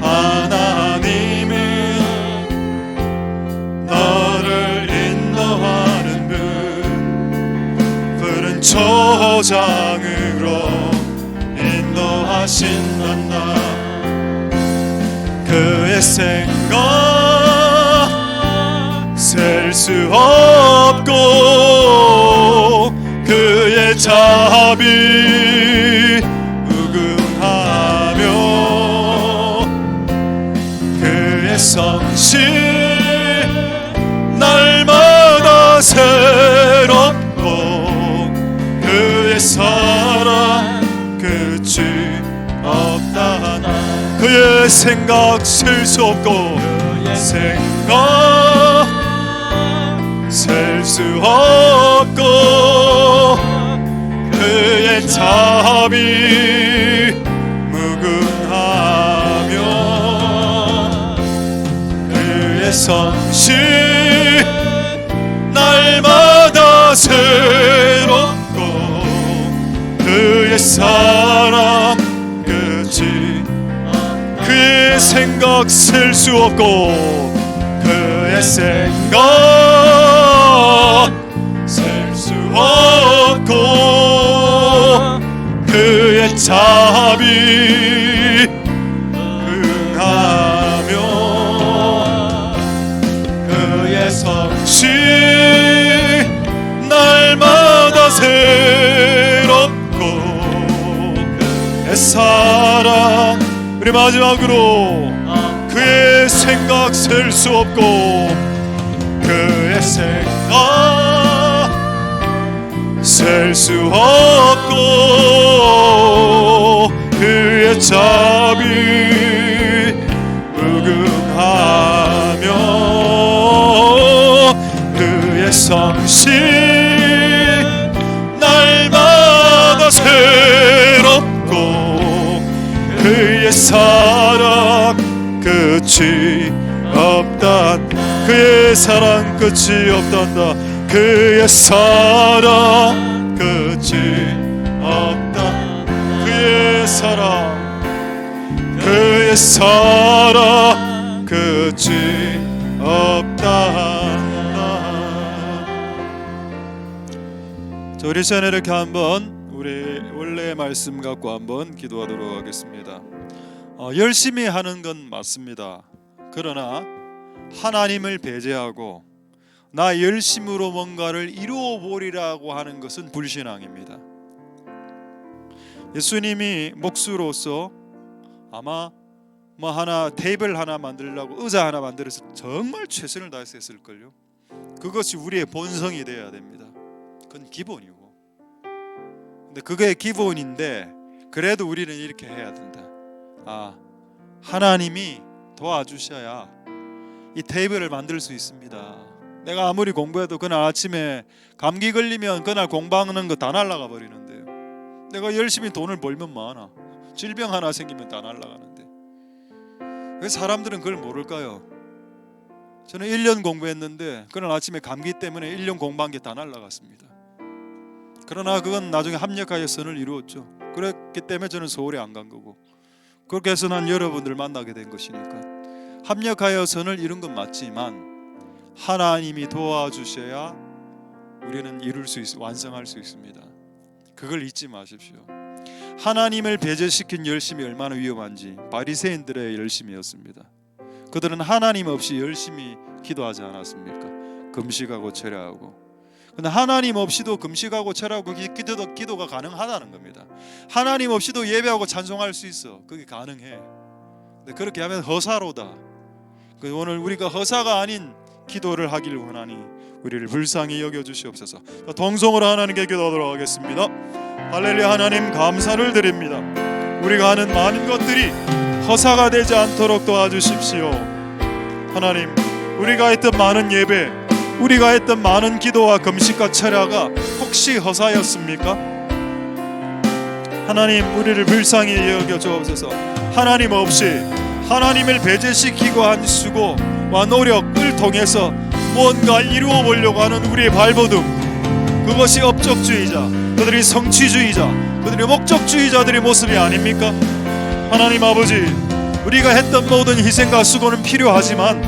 하나님은 너를 인도하는 분, 푸른 초장으로 인도하신단다. 그의 생각 셀 수 없고 그의 자비 무궁하며 그의 성실 날마다 새롭고 그의 사랑 끝이 없다. 그의 생각 셀 수 없고 그의 생각 셀 수 없고 그의 자비 무궁하며 그의 성실 날마다 새롭고 그의 사랑 끝이 그의 생각 셀 수 없고 그의 생각 셀 수 없고 그의 자비 응하며 그의 성실 날마다 새롭고 그의 사랑. 우리 마지막으로 그의 생각 셀 수 없고 그의 생각 셀 수 없고 그의 자비 무궁하며 그의 성실 날마다 새롭고 그의 사랑 끝이 없다. 그의 사랑 끝이 없단다. 그의 사랑 끝이 없다. 그의 사랑 그의 사랑 끝이 없단다. 자, 우리 시간에 이렇게 한번 우리 원래의 말씀 갖고 한번 기도하도록 하겠습니다. 열심히 하는 건 맞습니다. 그러나 하나님을 배제하고 나 열심으로 뭔가를 이루어 보리라고 하는 것은 불신앙입니다. 예수님이 목수로서 아마 뭐 하나 테이블 하나 만들려고 의자 하나 만들어서 정말 최선을 다해서 했을걸요. 그것이 우리의 본성이 되어야 됩니다. 그건 기본이고. 근데 그게 기본인데 그래도 우리는 이렇게 해야 된다. 하나님이 도와주셔야 이 테이블을 만들 수 있습니다. 내가 아무리 공부해도 그날 아침에 감기 걸리면 그날 공부하는 거 다 날아가 버리는데요. 내가 열심히 돈을 벌면 많아. 질병 하나 생기면 다 날아가는데 왜 사람들은 그걸 모를까요? 저는 1년 공부했는데 그날 아침에 감기 때문에 1년 공부한 게 다 날아갔습니다. 그러나 그건 나중에 합력하여 선을 이루었죠. 그렇기 때문에 저는 서울에 안 간 거고 그렇게 해서 난 여러분들 만나게 된 것이니까 합력하여 선을 이룬 건 맞지만 하나님이 도와주셔야 우리는 이룰 수 완성할 수 있습니다. 그걸 잊지 마십시오. 하나님을 배제시킨 열심이 얼마나 위험한지 바리새인들의 열심이었습니다. 그들은 하나님 없이 열심히 기도하지 않았습니까? 금식하고 철야하고. 근데 하나님 없이도 금식하고 철하고 기도가 가능하다는 겁니다. 하나님 없이도 예배하고 찬송할 수 있어. 그게 가능해. 근데 그렇게 하면 허사로다. 오늘 우리가 허사가 아닌 기도를 하길 원하니 우리를 불쌍히 여겨주시옵소서. 동성으로 하나님께 기도하도록 하겠습니다. 할렐루야. 하나님 감사를 드립니다. 우리가 하는 많은 것들이 허사가 되지 않도록 도와주십시오. 하나님, 우리가 했던 많은 예배, 우리가 했던 많은 기도와 금식과 철야가 혹시 허사였습니까? 하나님, 우리를 불쌍히 여겨 주옵소서. 하나님 없이 하나님을 배제시키고 한 수고와 노력을 통해서 뭔가 이루어 보려고 하는 우리의 발버둥, 그것이 업적주의자, 그들이 성취주의자, 그들이 목적주의자들의 모습이 아닙니까? 하나님 아버지, 우리가 했던 모든 희생과 수고는 필요하지만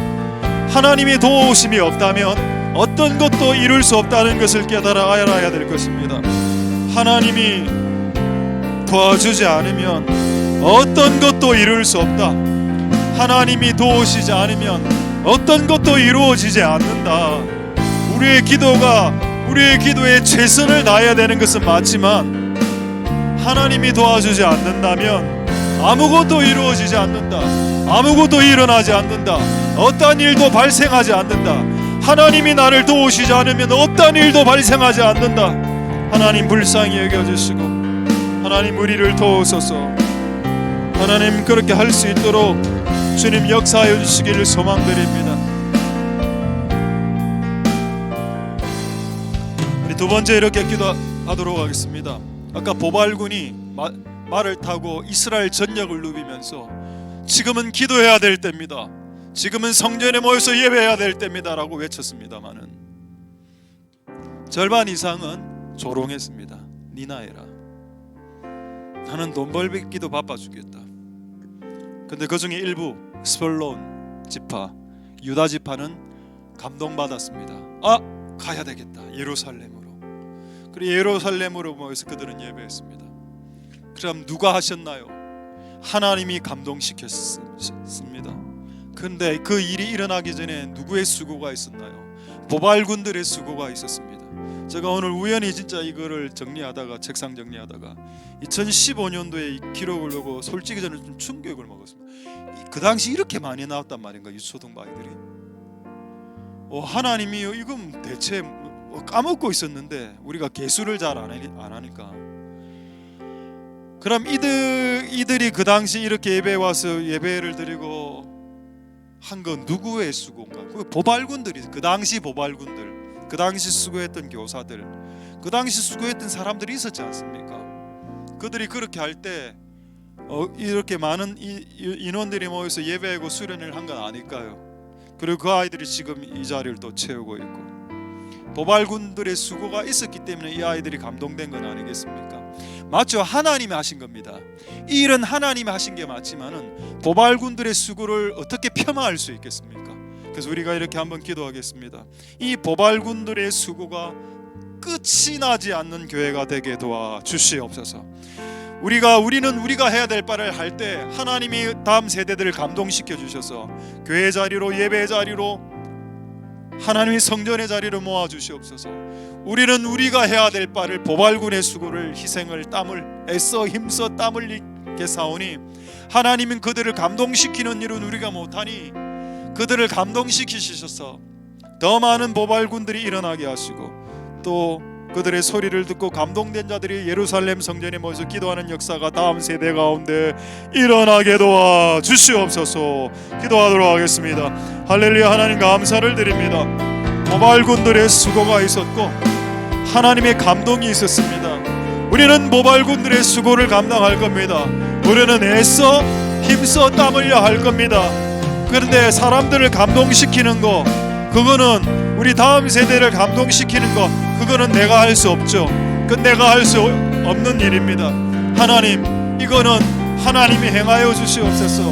하나님이 도우심이 없다면 어떤 것도 이룰 수 없다는 것을 깨달아 알아야 될 것입니다. 하나님이 도와주지 않으면 어떤 것도 이룰 수 없다. 하나님이 도우시지 않으면 어떤 것도 이루어지지 않는다. 우리의 기도에 최선을 다해야 되는 것은 맞지만 하나님이 도와주지 않는다면 아무것도 이루어지지 않는다. 아무것도 일어나지 않는다. 어떠한 일도 발생하지 않는다. 하나님이 나를 도우시지 않으면 어떠한 일도 발생하지 않는다. 하나님 불쌍히 여겨주시고 하나님 우리를 도우소서. 하나님 그렇게 할 수 있도록 주님 역사하여 주시기를 소망드립니다. 우리 두 번째 이렇게 기도하도록 하겠습니다. 아까 보발군이 말을 타고 이스라엘 전역을 누비면서 지금은 기도해야 될 때입니다. 지금은 성전에 모여서 예배해야 될 때입니다 라고 외쳤습니다마는 절반 이상은 조롱했습니다. 니나해라. 나는 돈 벌기도 바빠 죽겠다. 근데 그 중에 일부 스불론 지파, 유다 지파는 감동받았습니다. 가야 되겠다. 예루살렘으로. 그리고 예루살렘으로 모여서 그들은 예배했습니다. 그럼 누가 하셨나요? 하나님이 감동시켰습니다. 근데 그 일이 일어나기 전에 누구의 수고가 있었나요? 보발군들의 수고가 있었습니다. 제가 오늘 우연히 진짜 이거를 정리하다가 책상 정리하다가 2015년도에 이 기록을 보고 솔직히 저는 좀 충격을 먹었습니다. 그 당시 이렇게 많이 나왔단 말인가, 유초등 아이들이. 하나님이 이건 대체 까먹고 있었는데 우리가 개수를 잘 안 하니까. 그럼 이들이 그 당시 이렇게 예배에 와서 예배를 드리고 한 건 누구의 수고인가? 그 보발군들이, 그 당시 보발군들, 그 당시 수고했던 교사들, 그 당시 수고했던 사람들이 있었지 않습니까? 그들이 그렇게 할 때 이렇게 많은 인원들이 모여서 예배하고 수련을 한 건 아닐까요? 그리고 그 아이들이 지금 이 자리를 또 채우고 있고, 보발군들의 수고가 있었기 때문에 이 아이들이 감동된 건 아니겠습니까? 맞죠? 하나님이 하신 겁니다. 이 일은 하나님이 하신 게 맞지만은 보발군들의 수고를 어떻게 폄하할 수 있겠습니까? 그래서 우리가 이렇게 한번 기도하겠습니다. 이 보발군들의 수고가 끝이 나지 않는 교회가 되게 도와 주시옵소서. 우리는 우리가 해야 될 바를 할 때 하나님이 다음 세대들을 감동시켜 주셔서 교회 자리로, 예배 자리로, 하나님이 성전의 자리로 모아 주시옵소서. 우리는 우리가 해야 될 바를, 보발군의 수고를, 희생을, 땀을 애써 힘써 땀을 흘리게 사오니 하나님은 그들을 감동시키는 일은 우리가 못하니 그들을 감동시키셔서 더 많은 보발군들이 일어나게 하시고 또 그들의 소리를 듣고 감동된 자들이 예루살렘 성전에 모여서 기도하는 역사가 다음 세대 가운데 일어나게 도와 주시옵소서. 기도하도록 하겠습니다. 할렐루야. 하나님 감사를 드립니다. 보발군들의 수고가 있었고 하나님의 감동이 있었습니다. 우리는 보발군들의 수고를 감당할 겁니다. 우리는 애써 힘써 땀 흘려 할 겁니다. 그런데 사람들을 감동시키는 거, 그거는 우리 다음 세대를 감동시키는 거, 그거는 내가 할 수 없죠. 그건 내가 할 수 없는 일입니다. 하나님, 이거는 하나님이 행하여 주시옵소서.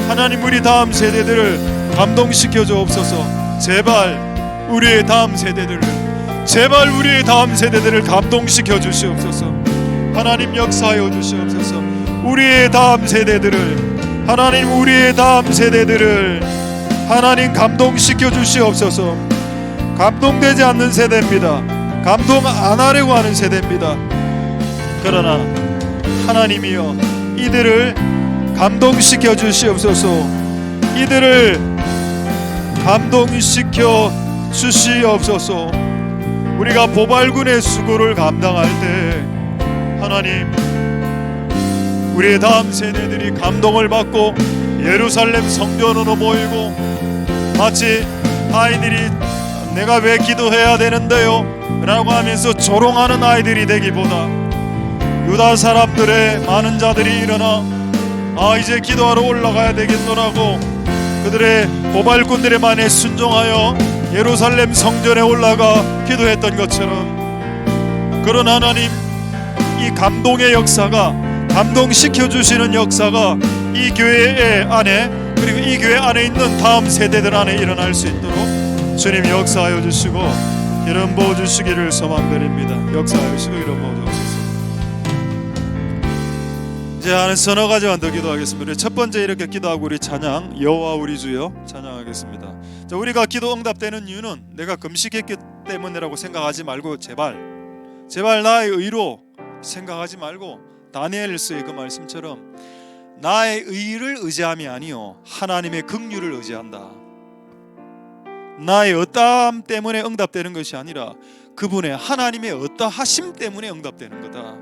하나님, 우리 다음 세대들을 감동시켜 주옵소서. 제발 우리의 다음 세대들을 감동시켜 주시옵소서. 하나님 역사하여 주시옵소서. 우리의 다음 세대들을 하나님 감동시켜 주시옵소서. 감동되지 않는 세대입니다. 감동 안 하려고 하는 세대입니다. 그러나 하나님이여, 이들을 감동시켜 주시옵소서. 이들을 감동시켜 주시옵소서. 우리가 보발군의 수고를 감당할 때 하나님, 우리의 다음 세대들이 감동을 받고 예루살렘 성전으로 모이고 마치 아이들이 내가 왜 기도해야 되는데요? 라고 하면서 조롱하는 아이들이 되기보다 유다 사람들의 많은 자들이 일어나 이제 기도하러 올라가야 되겠노라고 그들의 고발꾼들의 말에 순종하여 예루살렘 성전에 올라가 기도했던 것처럼, 그런 하나님, 이 감동의 역사가, 감동시켜 주시는 역사가 이 교회 안에, 그리고 이 교회 안에 있는 다음 세대들 안에 일어날 수 있도록 주님 역사하여 주시고 기름 부어 주시기를 소망드립니다. 역사하여 주시고 기름 부어 주옵소서. 이제 한 서너 가지만 더 기도하겠습니다. 첫 번째 이렇게 기도하고 우리 찬양, 여호와 우리 주여 찬양하겠습니다. 자, 우리가 기도 응답되는 이유는 내가 금식했기 때문이라고 생각하지 말고 제발 나의 의로 생각하지 말고 다니엘서의 그 말씀처럼 나의 의를 의지함이 아니요 하나님의 긍휼을 의지한다. 나의 어떠함 때문에 응답되는 것이 아니라 그분의 하나님의 어떠하심 때문에 응답되는 거다.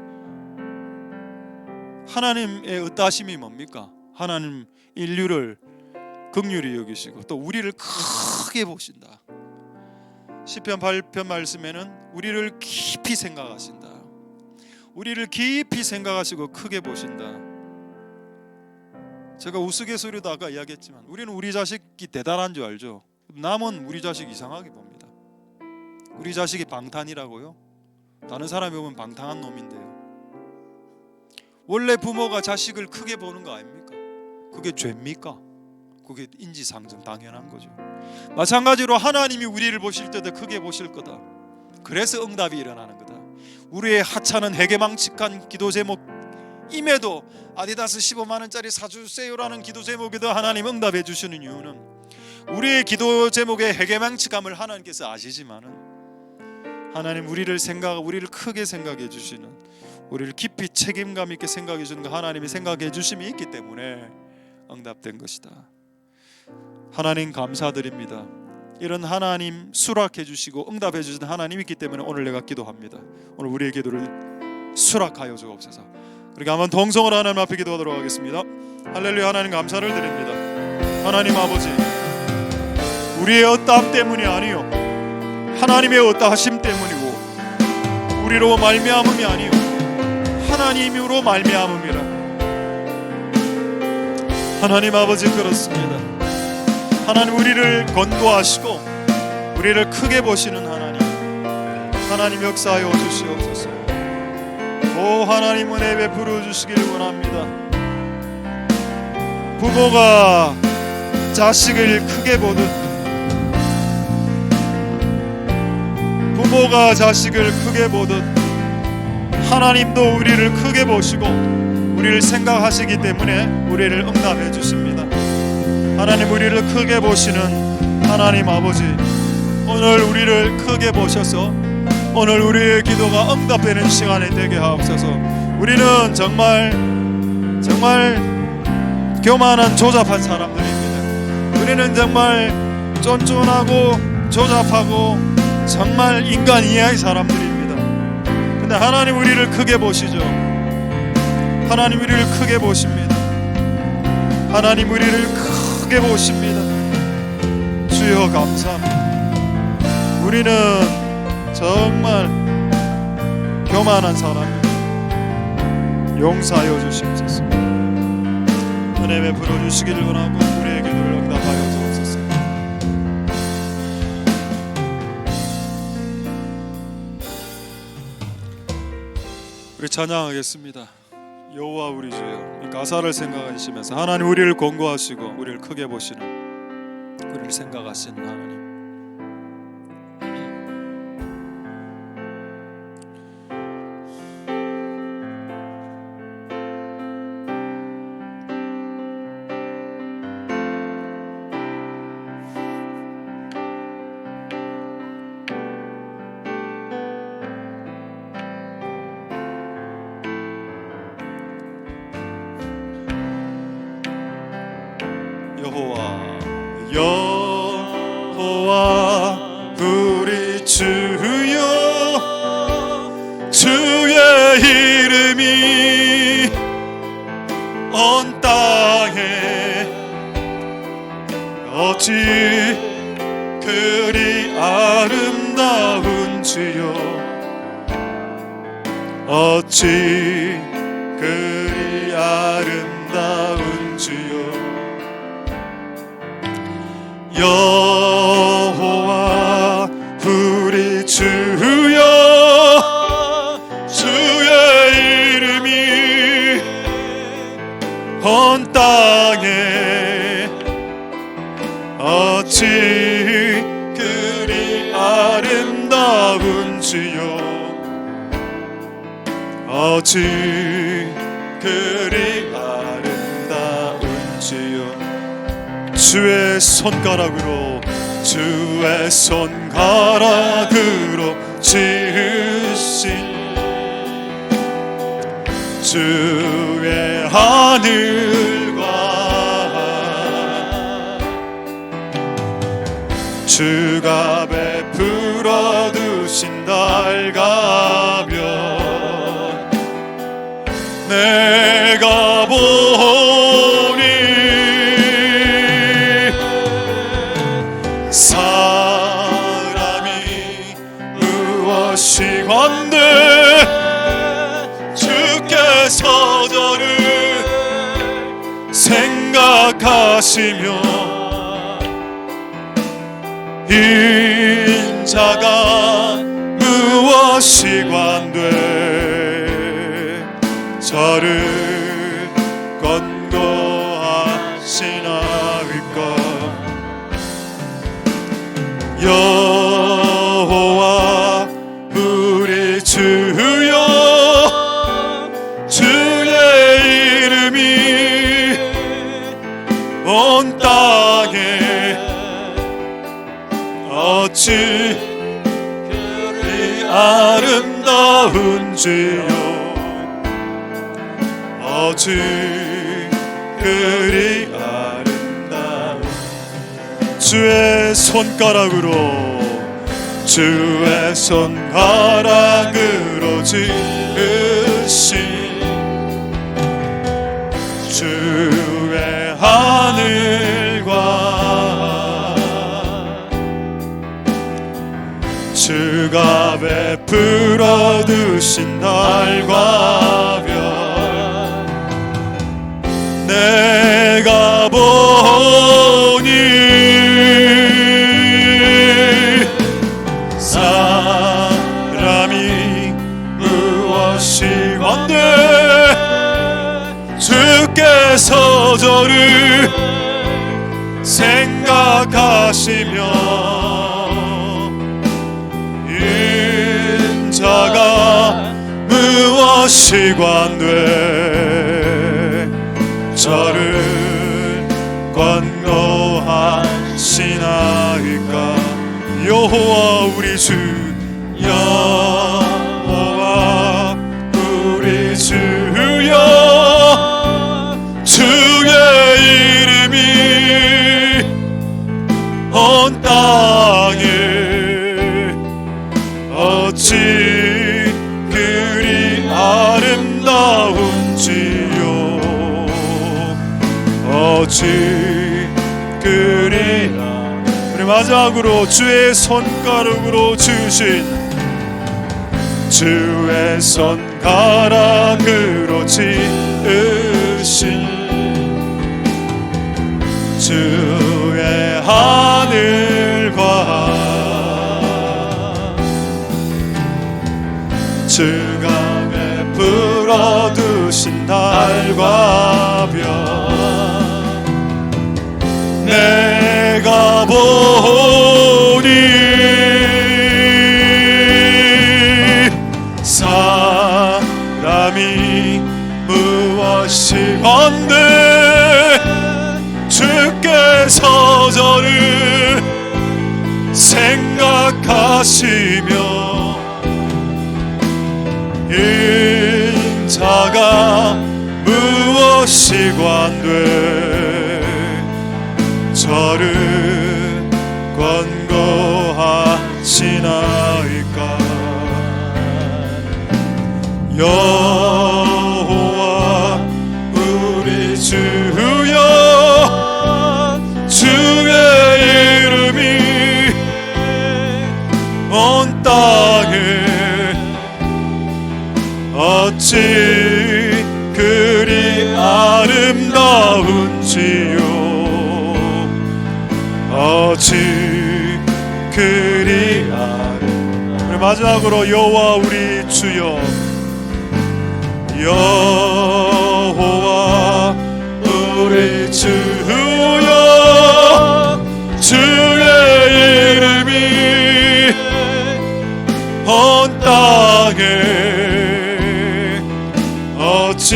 하나님의 어떠하심이 뭡니까? 하나님 인류를 긍휼히 여기시고 또 우리를 크게 보신다. 시편 8편 말씀에는 우리를 깊이 생각하신다. 우리를 깊이 생각하시고 크게 보신다. 제가 우스갯소리도 아까 이야기했지만 우리는 우리 자식이 대단한 줄 알죠. 남은 우리 자식 이상하게 봅니다. 우리 자식이 방탄이라고요? 다른 사람이 보면 방탕한 놈인데요. 원래 부모가 자식을 크게 보는 거 아닙니까? 그게 죄입니까? 그게 인지상정 당연한 거죠. 마찬가지로 하나님이 우리를 보실 때도 크게 보실 거다. 그래서 응답이 일어나는 거다. 우리의 하찮은 해괴망측한 기도 제목임에도 아디다스 15만원짜리 사주세요라는 기도 제목에도 하나님 응답해 주시는 이유는 우리의 기도 제목의 해괴망측함을 하나님께서 아시지만은 하나님 우리를 크게 생각해 주시는, 우리를 깊이 책임감 있게 생각해 주는 거 하나님이 생각해 주심이 있기 때문에 응답된 것이다. 하나님 감사드립니다. 이런 하나님 수락해 주시고 응답해 주시는 하나님 있기 때문에 오늘 내가 기도합니다. 오늘 우리의 기도를 수락하여 주옵소서. 그렇게 한번 동성으로 하나님 앞에 기도하도록 하겠습니다. 할렐루야. 하나님 감사를 드립니다. 하나님 아버지, 우리의 어떠함 때문이 아니요 하나님의 어떠하심 때문이고 우리로 말미암음이 아니요 하나님으로 말미암음이라. 하나님 아버지 그렇습니다. 하나님 우리를 권고하시고 우리를 크게 보시는 하나님 역사하여 주시옵소서. 오 하나님 은혜 베풀어 주시길 원합니다. 부모가 자식을 크게 보듯 하나님도 우리를 크게 보시고 우리를 생각하시기 때문에 우리를 응답해 주십니다. 하나님 우리를 크게 보시는 하나님 아버지, 오늘 우리를 크게 보셔서 오늘 우리의 기도가 응답되는 시간이 되게 하옵소서. 우리는 정말 교만한 조잡한 사람들입니다. 우리는 정말 쫀쫀하고 조잡하고 정말 인간 이하의 사람들입니다. 근데 하나님 우리를 크게 보시죠. 하나님 우리를 크게 보십니다. 하나님 우리를 크게 보십니다. 주여 감사합니다. 우리는 정말 교만한 사람입니다. 용서하여 주시옵소서. 은혜 베풀어 주시기를 원하고 우리의 기도를 응답하여 주옵소서. 우리 찬양하겠습니다. 여호와 우리 주여. 이 가사를 생각하시면서 하나님 우리를 권고하시고 우리를 크게 보시는, 우리를 생각하시는 하나님, 여호와 우리 주여, 주의 이름이 온 땅에 어찌 그리 아름다운 주여, 어찌 그리 아름다운 여호와 우리 주여 주의 이름이 온 땅에 어찌 그리 아름다운지요 어찌 그리 아름다운지요 주의 손가락으로 지으신 주의 하늘과 주가 베풀어 두신 달가며 내가 보니 사람이 무엇이 관대 주께서 저를 생각하시며 인자가 무엇이 관대 저를 권고하시나이까 여호와 우리 주여 주의 이름이 온 땅에 어찌 그리 아름다운지요 어찌 그리 아름다운 주의 손가락으로 지으신 주의 하늘과 주가 베풀어 두신 달과 별 내가 보니 사람이 무엇이 관대 주께서 저를 생각하시며 인자가 무엇이 관대 저를 권고하시나이까 여호와 우리 주 여호와 우리 주여 주의 이름이 온 땅에 어찌 그리 아름다운지요 어찌 그리 우리 마지막으로 주의 손가락으로 주신 주의 손가락으로 지으신 주의 하늘과 주가 베풀어 두신 달과 별 내가 보니 사람이 무엇이 건데 주께서 저를 생각하시며 인자가 무엇이 관대 저를 권고하시나이까 여호와 우리 주여 주의 이름이 온 땅에 어찌 그리 아름다운지요 어찌 그리 아름다운. 마지막으로 여호와 우리 주여, 여호와 우리 주여, 주의 이름이 온 땅에 어찌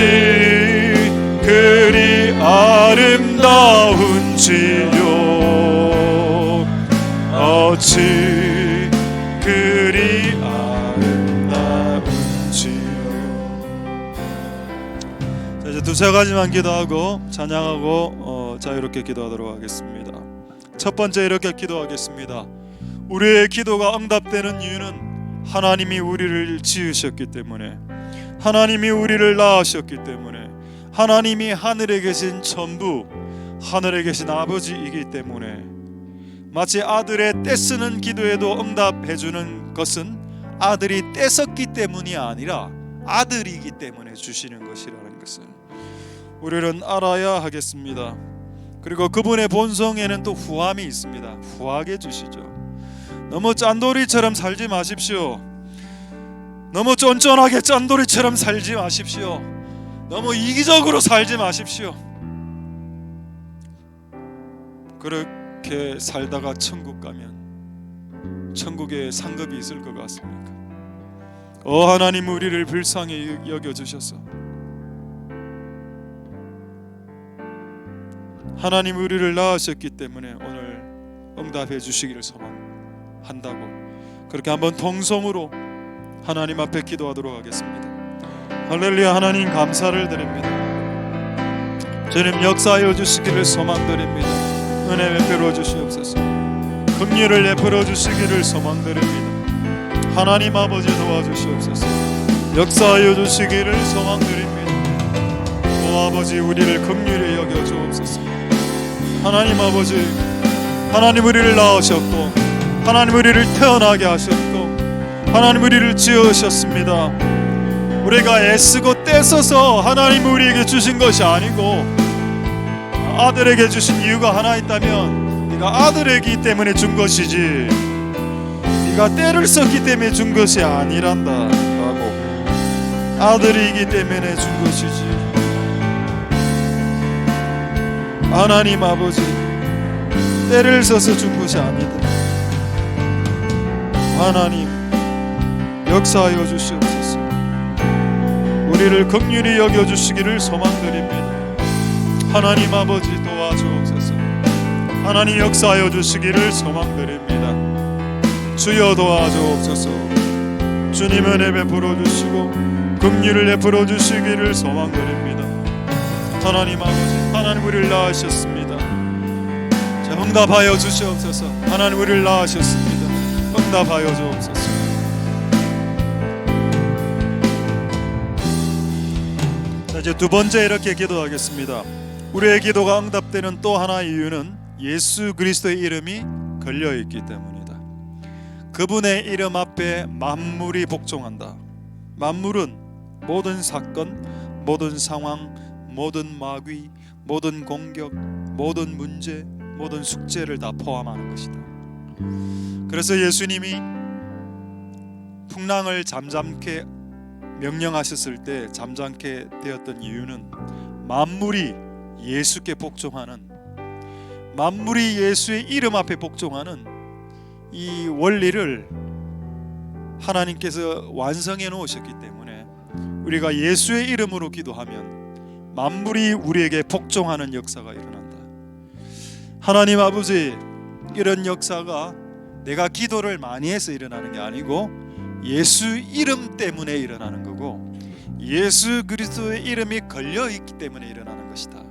그리 아름다운지요, 어찌 그리 아름다운지요. 자, 이제 두세 가지만 기도하고 찬양하고 자유롭게 기도하도록 하겠습니다. 첫 번째, 이렇게 기도하겠습니다. 우리의 기도가 응답되는 이유는 하나님이 우리를 지으셨기 때문에, 하나님이 우리를 낳으셨기 때문에, 하나님이 하늘에 계신 전부, 하늘에 계신 아버지이기 때문에, 마치 아들의 떼쓰는 기도에도 응답해주는 것은 아들이 떼었기 때문이 아니라 아들이기 때문에 주시는 것이라는 것을 우리는 알아야 하겠습니다. 그리고 그분의 본성에는 또 후함이 있습니다. 후하게 주시죠. 너무 짠돌이처럼 살지 마십시오. 너무 쫀쫀하게 짠돌이처럼 살지 마십시오. 너무 이기적으로 살지 마십시오. 그렇게 살다가 천국 가면 천국에 상급이 있을 것 같습니까? 하나님, 우리를 불쌍히 여겨주셔서 하나님 우리를 낳으셨기 때문에 오늘 응답해 주시기를 소망한다고, 그렇게 한번 통성으로 하나님 앞에 기도하도록 하겠습니다. 할렐루야. 하나님 감사를 드립니다. 주님 역사하여 주시기를 소망드립니다. 은혜 베풀어 주시옵소서. 긍휼을 베풀어 주시기를 소망드립니다. 하나님 아버지 도와주시옵소서. 역사하여 주시기를 소망드립니다. 오 아버지, 우리를 긍휼히 여겨 주옵소서. 하나님 아버지, 하나님 우리를 낳으셨고, 하나님 우리를 태어나게 하셨고, 하나님 우리를 지으셨습니다. 우리가 애쓰고 떼써서 하나님 우리에게 주신 것이 아니고 아들에게 주신 이유가 하나 있다면 네가 아들이기 때문에 준 것이지 네가 때를 썼기 때문에 준 것이 아니란다 라고. 아들이기 때문에 준 것이지 하나님 아버지 때를 써서 준 것이 아니다. 하나님 역사하여 주시옵소서. 우리를 긍휼히 여겨주시기를 소망드립니다. 하나님 아버지 도와주옵소서. 하나님 역사하여 주시기를 소망드립니다. 주여 도와주옵소서. 주님 은혜 베풀어 주시고 긍휼을 베풀어 주시기를 소망드립니다. 하나님 아버지, 하나님 우리를 낳으셨습니다. 자, 응답하여 주시옵소서. 하나님 우리를 낳으셨습니다. 응답하여 주옵소서. 자, 이제 두 번째 이렇게 기도하겠습니다. 우리의 기도가 응답되는 또 하나의 이유는 예수 그리스도의 이름이 걸려있기 때문이다. 그분의 이름 앞에 만물이 복종한다. 만물은 모든 사건, 모든 상황, 모든 마귀, 모든 공격, 모든 문제, 모든 숙제를 다 포함하는 것이다. 그래서 예수님이 풍랑을 잠잠케 명령하셨을 때 잠잠케 되었던 이유는 만물이 예수께 복종하는, 만물이 예수의 이름 앞에 복종하는 이 원리를 하나님께서 완성해 놓으셨기 때문에 우리가 예수의 이름으로 기도하면 만물이 우리에게 복종하는 역사가 일어난다. 하나님 아버지, 이런 역사가 내가 기도를 많이 해서 일어나는 게 아니고 예수 이름 때문에 일어나는 거고 예수 그리스도의 이름이 걸려있기 때문에 일어나는 것이다.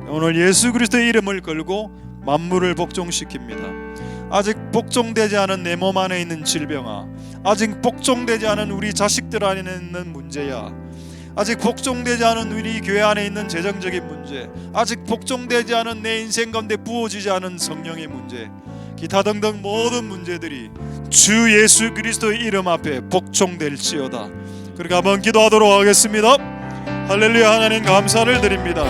오늘 예수 그리스도의 이름을 걸고 만물을 복종시킵니다. 아직 복종되지 않은 내 몸 안에 있는 질병아, 아직 복종되지 않은 우리 자식들 안에 있는 문제야, 아직 복종되지 않은 우리 교회 안에 있는 재정적인 문제, 아직 복종되지 않은 내 인생 가운데 부어지지 않은 성령의 문제, 기타 등등 모든 문제들이 주 예수 그리스도의 이름 앞에 복종될지어다. 그러니까 한번 기도하도록 하겠습니다. 할렐루야. 하나님 감사를 드립니다.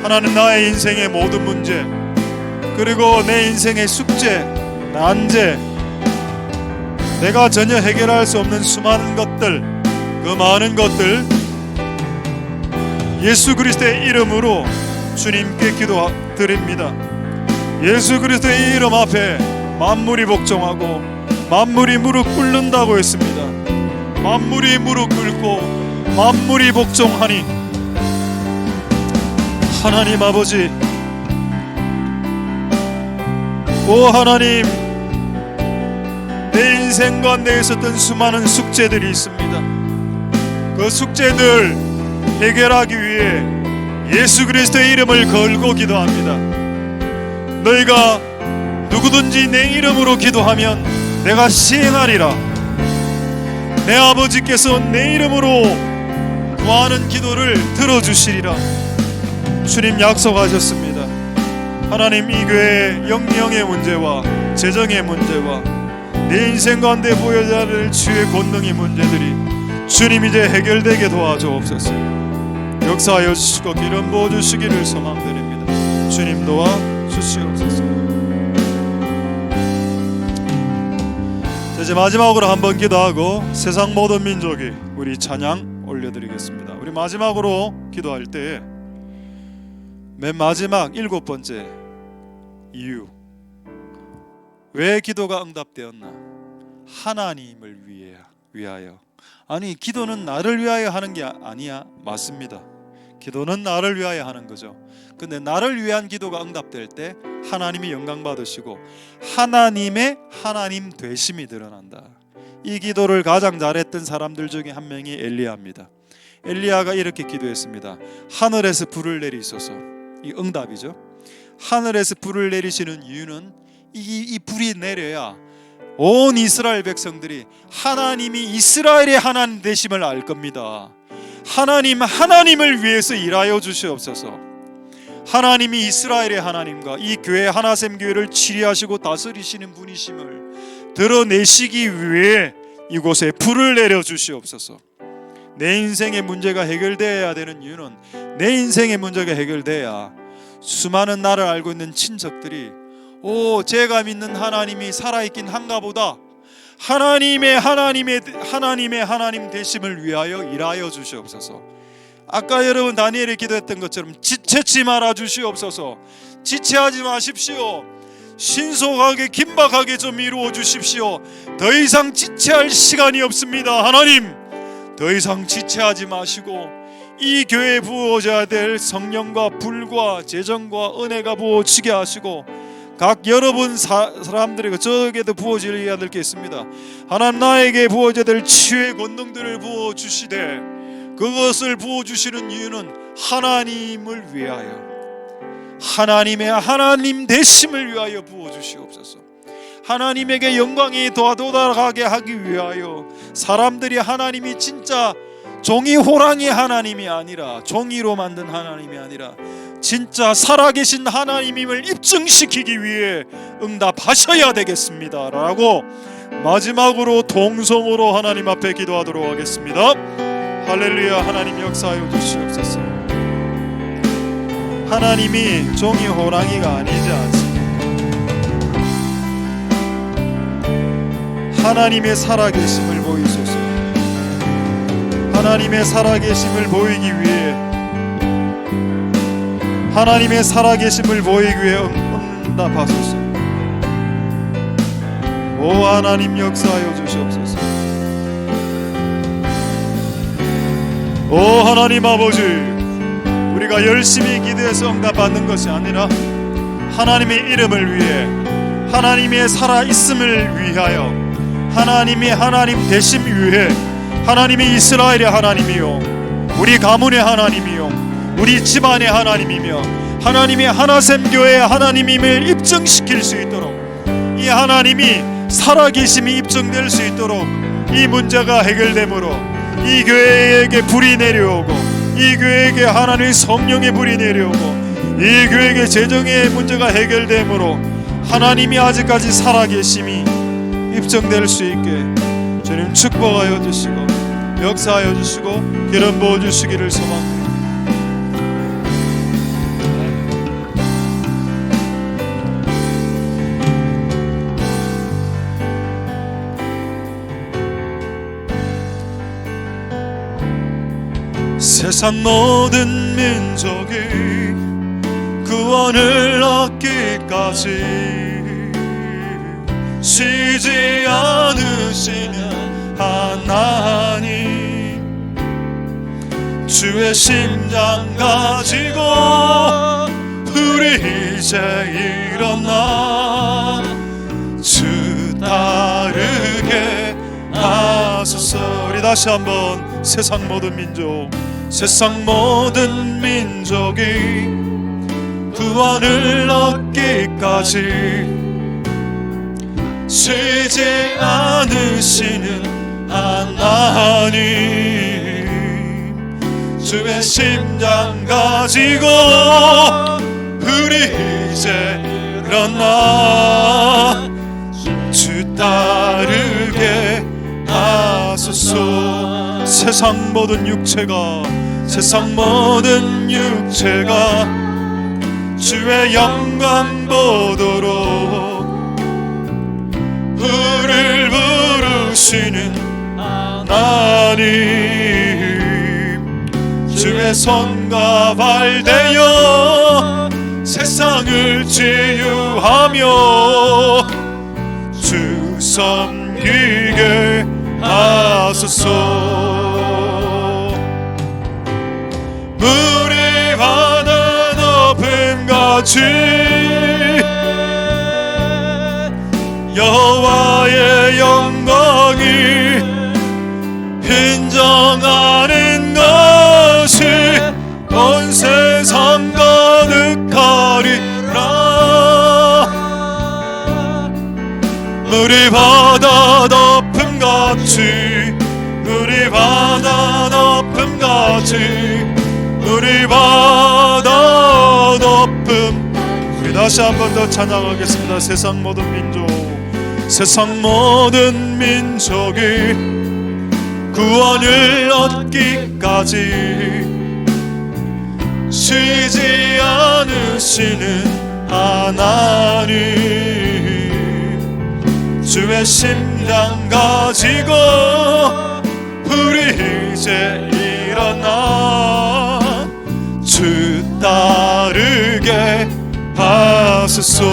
하나님, 나의 인생의 모든 문제, 그리고 내 인생의 숙제, 난제, 내가 전혀 해결할 수 없는 수많은 것들, 그 많은 것들 예수 그리스도의 이름으로 주님께 기도드립니다. 예수 그리스도의 이름 앞에 만물이 복종하고 만물이 무릎 꿇는다고 했습니다. 만물이 무릎 꿇고 만물이 복종하니 하나님 아버지, 오 하나님, 내 인생 가운데 있었던 수많은 숙제들이 있습니다. 그 숙제들 해결하기 위해 예수 그리스도의 이름을 걸고 기도합니다. 너희가 누구든지 내 이름으로 기도하면 내가 시행하리라. 내 아버지께서 내 이름으로 구하는 기도를 들어주시리라. 주님 약속하셨습니다. 하나님, 이 교회의 영령의 문제와 재정의 문제와 내 인생 가운데 보여야 될 주의 권능의 문제들이 주님 이제 해결되게 도와주옵소서. 역사하여 주시고 기름 부어주시기를 소망드립니다. 주님 도와주시옵소서. 이제 마지막으로 한번 기도하고 세상 모든 민족이 우리 찬양 올려드리겠습니다. 우리 마지막으로 기도할 때 맨 마지막 7번째 이유, 왜 기도가 응답되었나? 하나님을 위하여. 아니, 기도는 나를 위하여 하는 게 아니야. 맞습니다. 기도는 나를 위하여 하는 거죠. 근데 나를 위한 기도가 응답될 때 하나님이 영광 받으시고 하나님의 하나님 되심이 드러난다. 이 기도를 가장 잘했던 사람들 중에 한 명이 엘리야입니다. 엘리야가 이렇게 기도했습니다. 하늘에서 불을 내리소서. 이 응답이죠. 하늘에서 불을 내리시는 이유는 이 불이 내려야 온 이스라엘 백성들이 하나님이 이스라엘의 하나님 되심을 알 겁니다. 하나님을 위해서 일하여 주시옵소서. 하나님이 이스라엘의 하나님과 이 교회 하나샘 교회를 치리하시고 다스리시는 분이심을 드러내시기 위해 이곳에 불을 내려 주시옵소서. 내 인생의 문제가 해결되어야 되는 이유는 내 인생의 문제가 해결돼야 수많은 나를 알고 있는 친척들이 제가 믿는 하나님이 살아있긴 한가 보다, 하나님의 하나님 되심을 위하여 일하여 주시옵소서. 아까 여러분 다니엘이 기도했던 것처럼 지체치 말아 주시옵소서. 지체하지 마십시오. 신속하게 긴박하게 좀 이루어 주십시오. 더 이상 지체할 시간이 없습니다. 하나님, 더 이상 지체하지 마시고 이 교회에 부어져야 될 성령과 불과 재정과 은혜가 부어지게 하시고 각 여러분 사람들에게 저에게도 부어져야 될 게 있습니다. 하나님, 나에게 부어져야 될 치유의 권능들을 부어주시되 그것을 부어주시는 이유는 하나님을 위하여, 하나님의 하나님 되심을 위하여 부어주시옵소서. 하나님에게 영광이 도달하게 하기 위하여 사람들이 하나님이 진짜 종이 호랑이 하나님이 아니라, 종이로 만든 하나님이 아니라 진짜 살아계신 하나님임을 입증시키기 위해 응답하셔야 되겠습니다 라고 마지막으로 동성으로 하나님 앞에 기도하도록 하겠습니다. 할렐루야. 하나님 역사하여 주시옵소서. 하나님이 종이 호랑이가 아니지 않습니다. 하나님의 살아계심을 보이소서. 하나님의 살아계심을 보이기 위해, 하나님의 살아계심을 보이기 위해 응답하소서. 오 하나님 역사하여 주시옵소서. 오 하나님 아버지, 우리가 열심히 기도해서 응답받는 것이 아니라 하나님의 이름을 위해, 하나님의 살아있음을 위하여, 하나님의 하나님 되심 위해, 하나님이 이스라엘의 하나님이요 우리 가문의 하나님이요 우리 집안의 하나님이며 하나님의 하나샘 교회의 하나님임을 입증시킬 수 있도록, 이 하나님이 살아계심이 입증될 수 있도록 이 문제가 해결되므로 이 교회에게 불이 내려오고, 이 교회에게 하나님의 성령의 불이 내려오고, 이 교회에게 재정의 문제가 해결되므로 하나님이 아직까지 살아계심이 입증될 수 있게 주님 축복하여 주시고 역사하여 주시고 기름 부어 주시기를 소망합니다. 세상 모든 민족이 구원을 얻기까지 쉬지 않으시는 하나님, 주의 심장 가지고 우리 이제 일어나 주 따르게 하소서. 우리 다시 한번 세상 모든 민족, 세상 모든 민족이 구원을 얻기까지 쉬지 않으시는 하나님, 주의 심장 가지고 우리 이제 일어나 주 따르게 하소서. 세상 모든 육체가, 세상 모든 육체가 주의 영광 보도록 우리를 부르시는 하나님, 주의 손과 발 대여 세상을 치유하며 주 섬기게 하소서. 물이 바다 높음 같이 여호와의 영광이 인정하는 것이 온 세상 가득하리라. 물이 바다 높음 같이, 물이 바다 높음 같이, 물이 바다 높음. 우리 다시 한 번 더 찬양하겠습니다. 세상 모든 민족, 세상 모든 민족이 구원을 얻기까지 쉬지 않으시는 하나님, 주의 심장 가지고 우리 이제 일어나 주 따르게 하소서.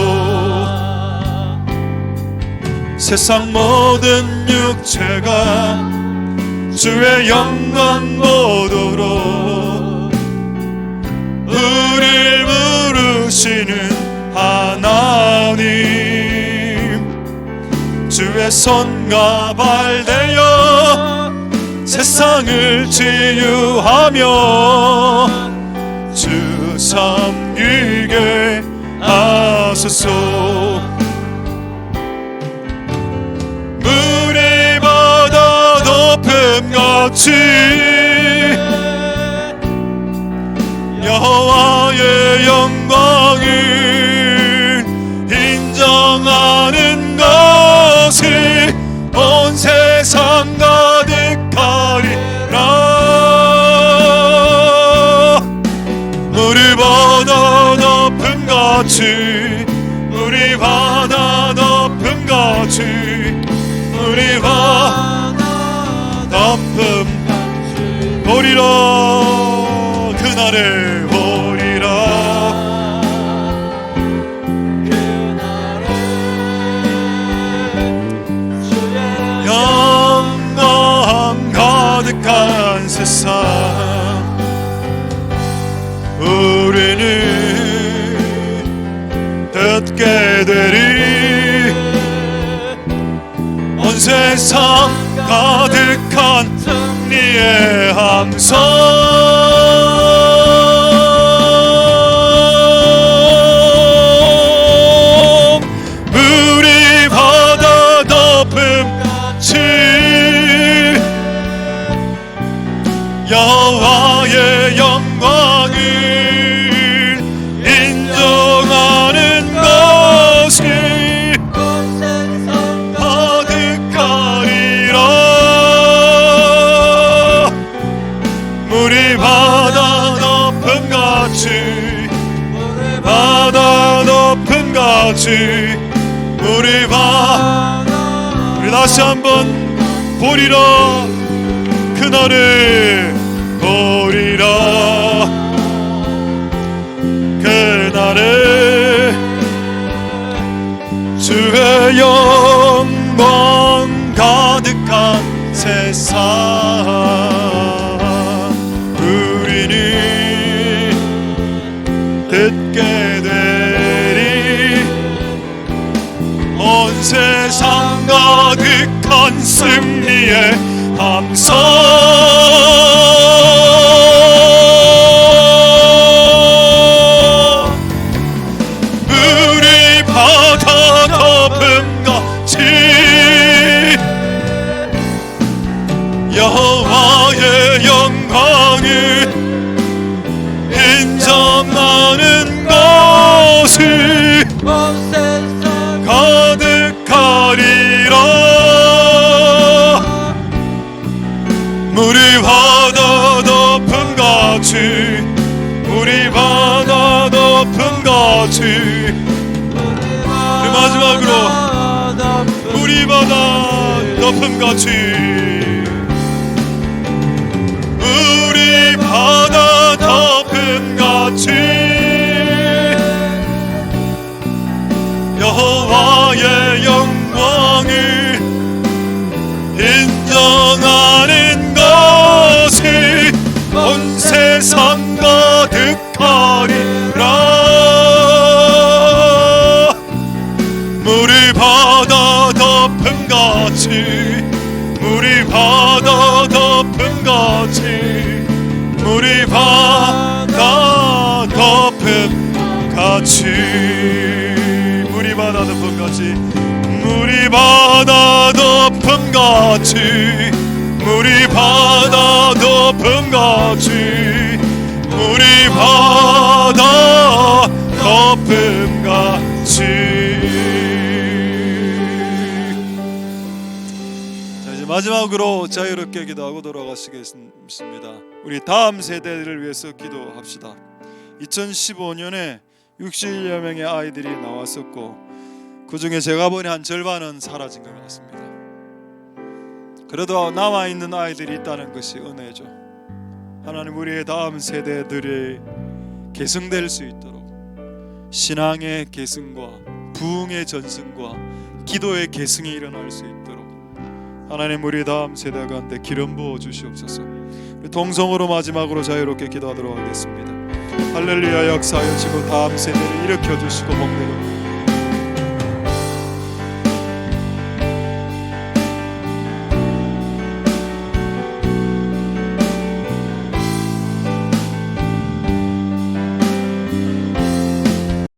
세상 모든 육체가 주의 영광 보도록 우리를 부르시는 하나님, 주의 손과 발 대여 세상을 치유하며 주 섬기게 하소서. 물이 바다 높음 같이 여호와의 영광을 인정하는 것이 온 세상 가득하리라. 물이 바다 높음 같이, 물이 바다 높음 같이, 물이 바다 높음 보리라. 그날에 보리라. 영광 가득한 세상 우리는 듣게 되리. 온 세상 가득한 승리의 함성 여호와의 영광을 인정하는 것이 온 세상 가득하리라. 물이 바다 높음 같이, 바다 높음 같이, 물이 바다. 우리 다시 한번 보리라. 그날에 보리라. 그날에 주의 영광 가득한 세상 우리는 듣게 되리. 온 세상 가득한 승리의 함성 우리 바다 덮음같이 여호와의 영광을 인정하는 것이 가득하리라. 물이 바다 덮음같이 물이 바다 덮음같이 마지막으로 물이 바다 덮음같이 물이 바다 덮음같이 여호와의 영광을 인정하는 것이 온 세상 가득하리라. 물이 바다 덮음같이 물이 바다 덮음같이 물이 바다 덮음같이 물이 바다 덮음같이 물이 바다 덮음같이 물이 바다 덮음같이 물이 바다 덮음같이. 자, 이제 마지막으로 자유롭게 기도하고 돌아가시겠습니다. 우리 다음 세대를 위해서 기도합시다. 2015년에 60여 명의 아이들이 나왔었고 그 중에 제가 보니 한 절반은 사라진 것 같습니다. 그래도 남아있는 아이들이 있다는 것이 은혜죠. 하나님 우리의 다음 세대들이 계승될 수 있도록 신앙의 계승과 부흥의 전승과 기도의 계승이 일어날 수 있도록 하나님 우리 다음 세대 가운데 기름 부어 주시옵소서. 동성으로 마지막으로 자유롭게 기도하도록 하겠습니다. 할렐루야 역사하여 주고 다음 세대를 일으켜 주시고 복되게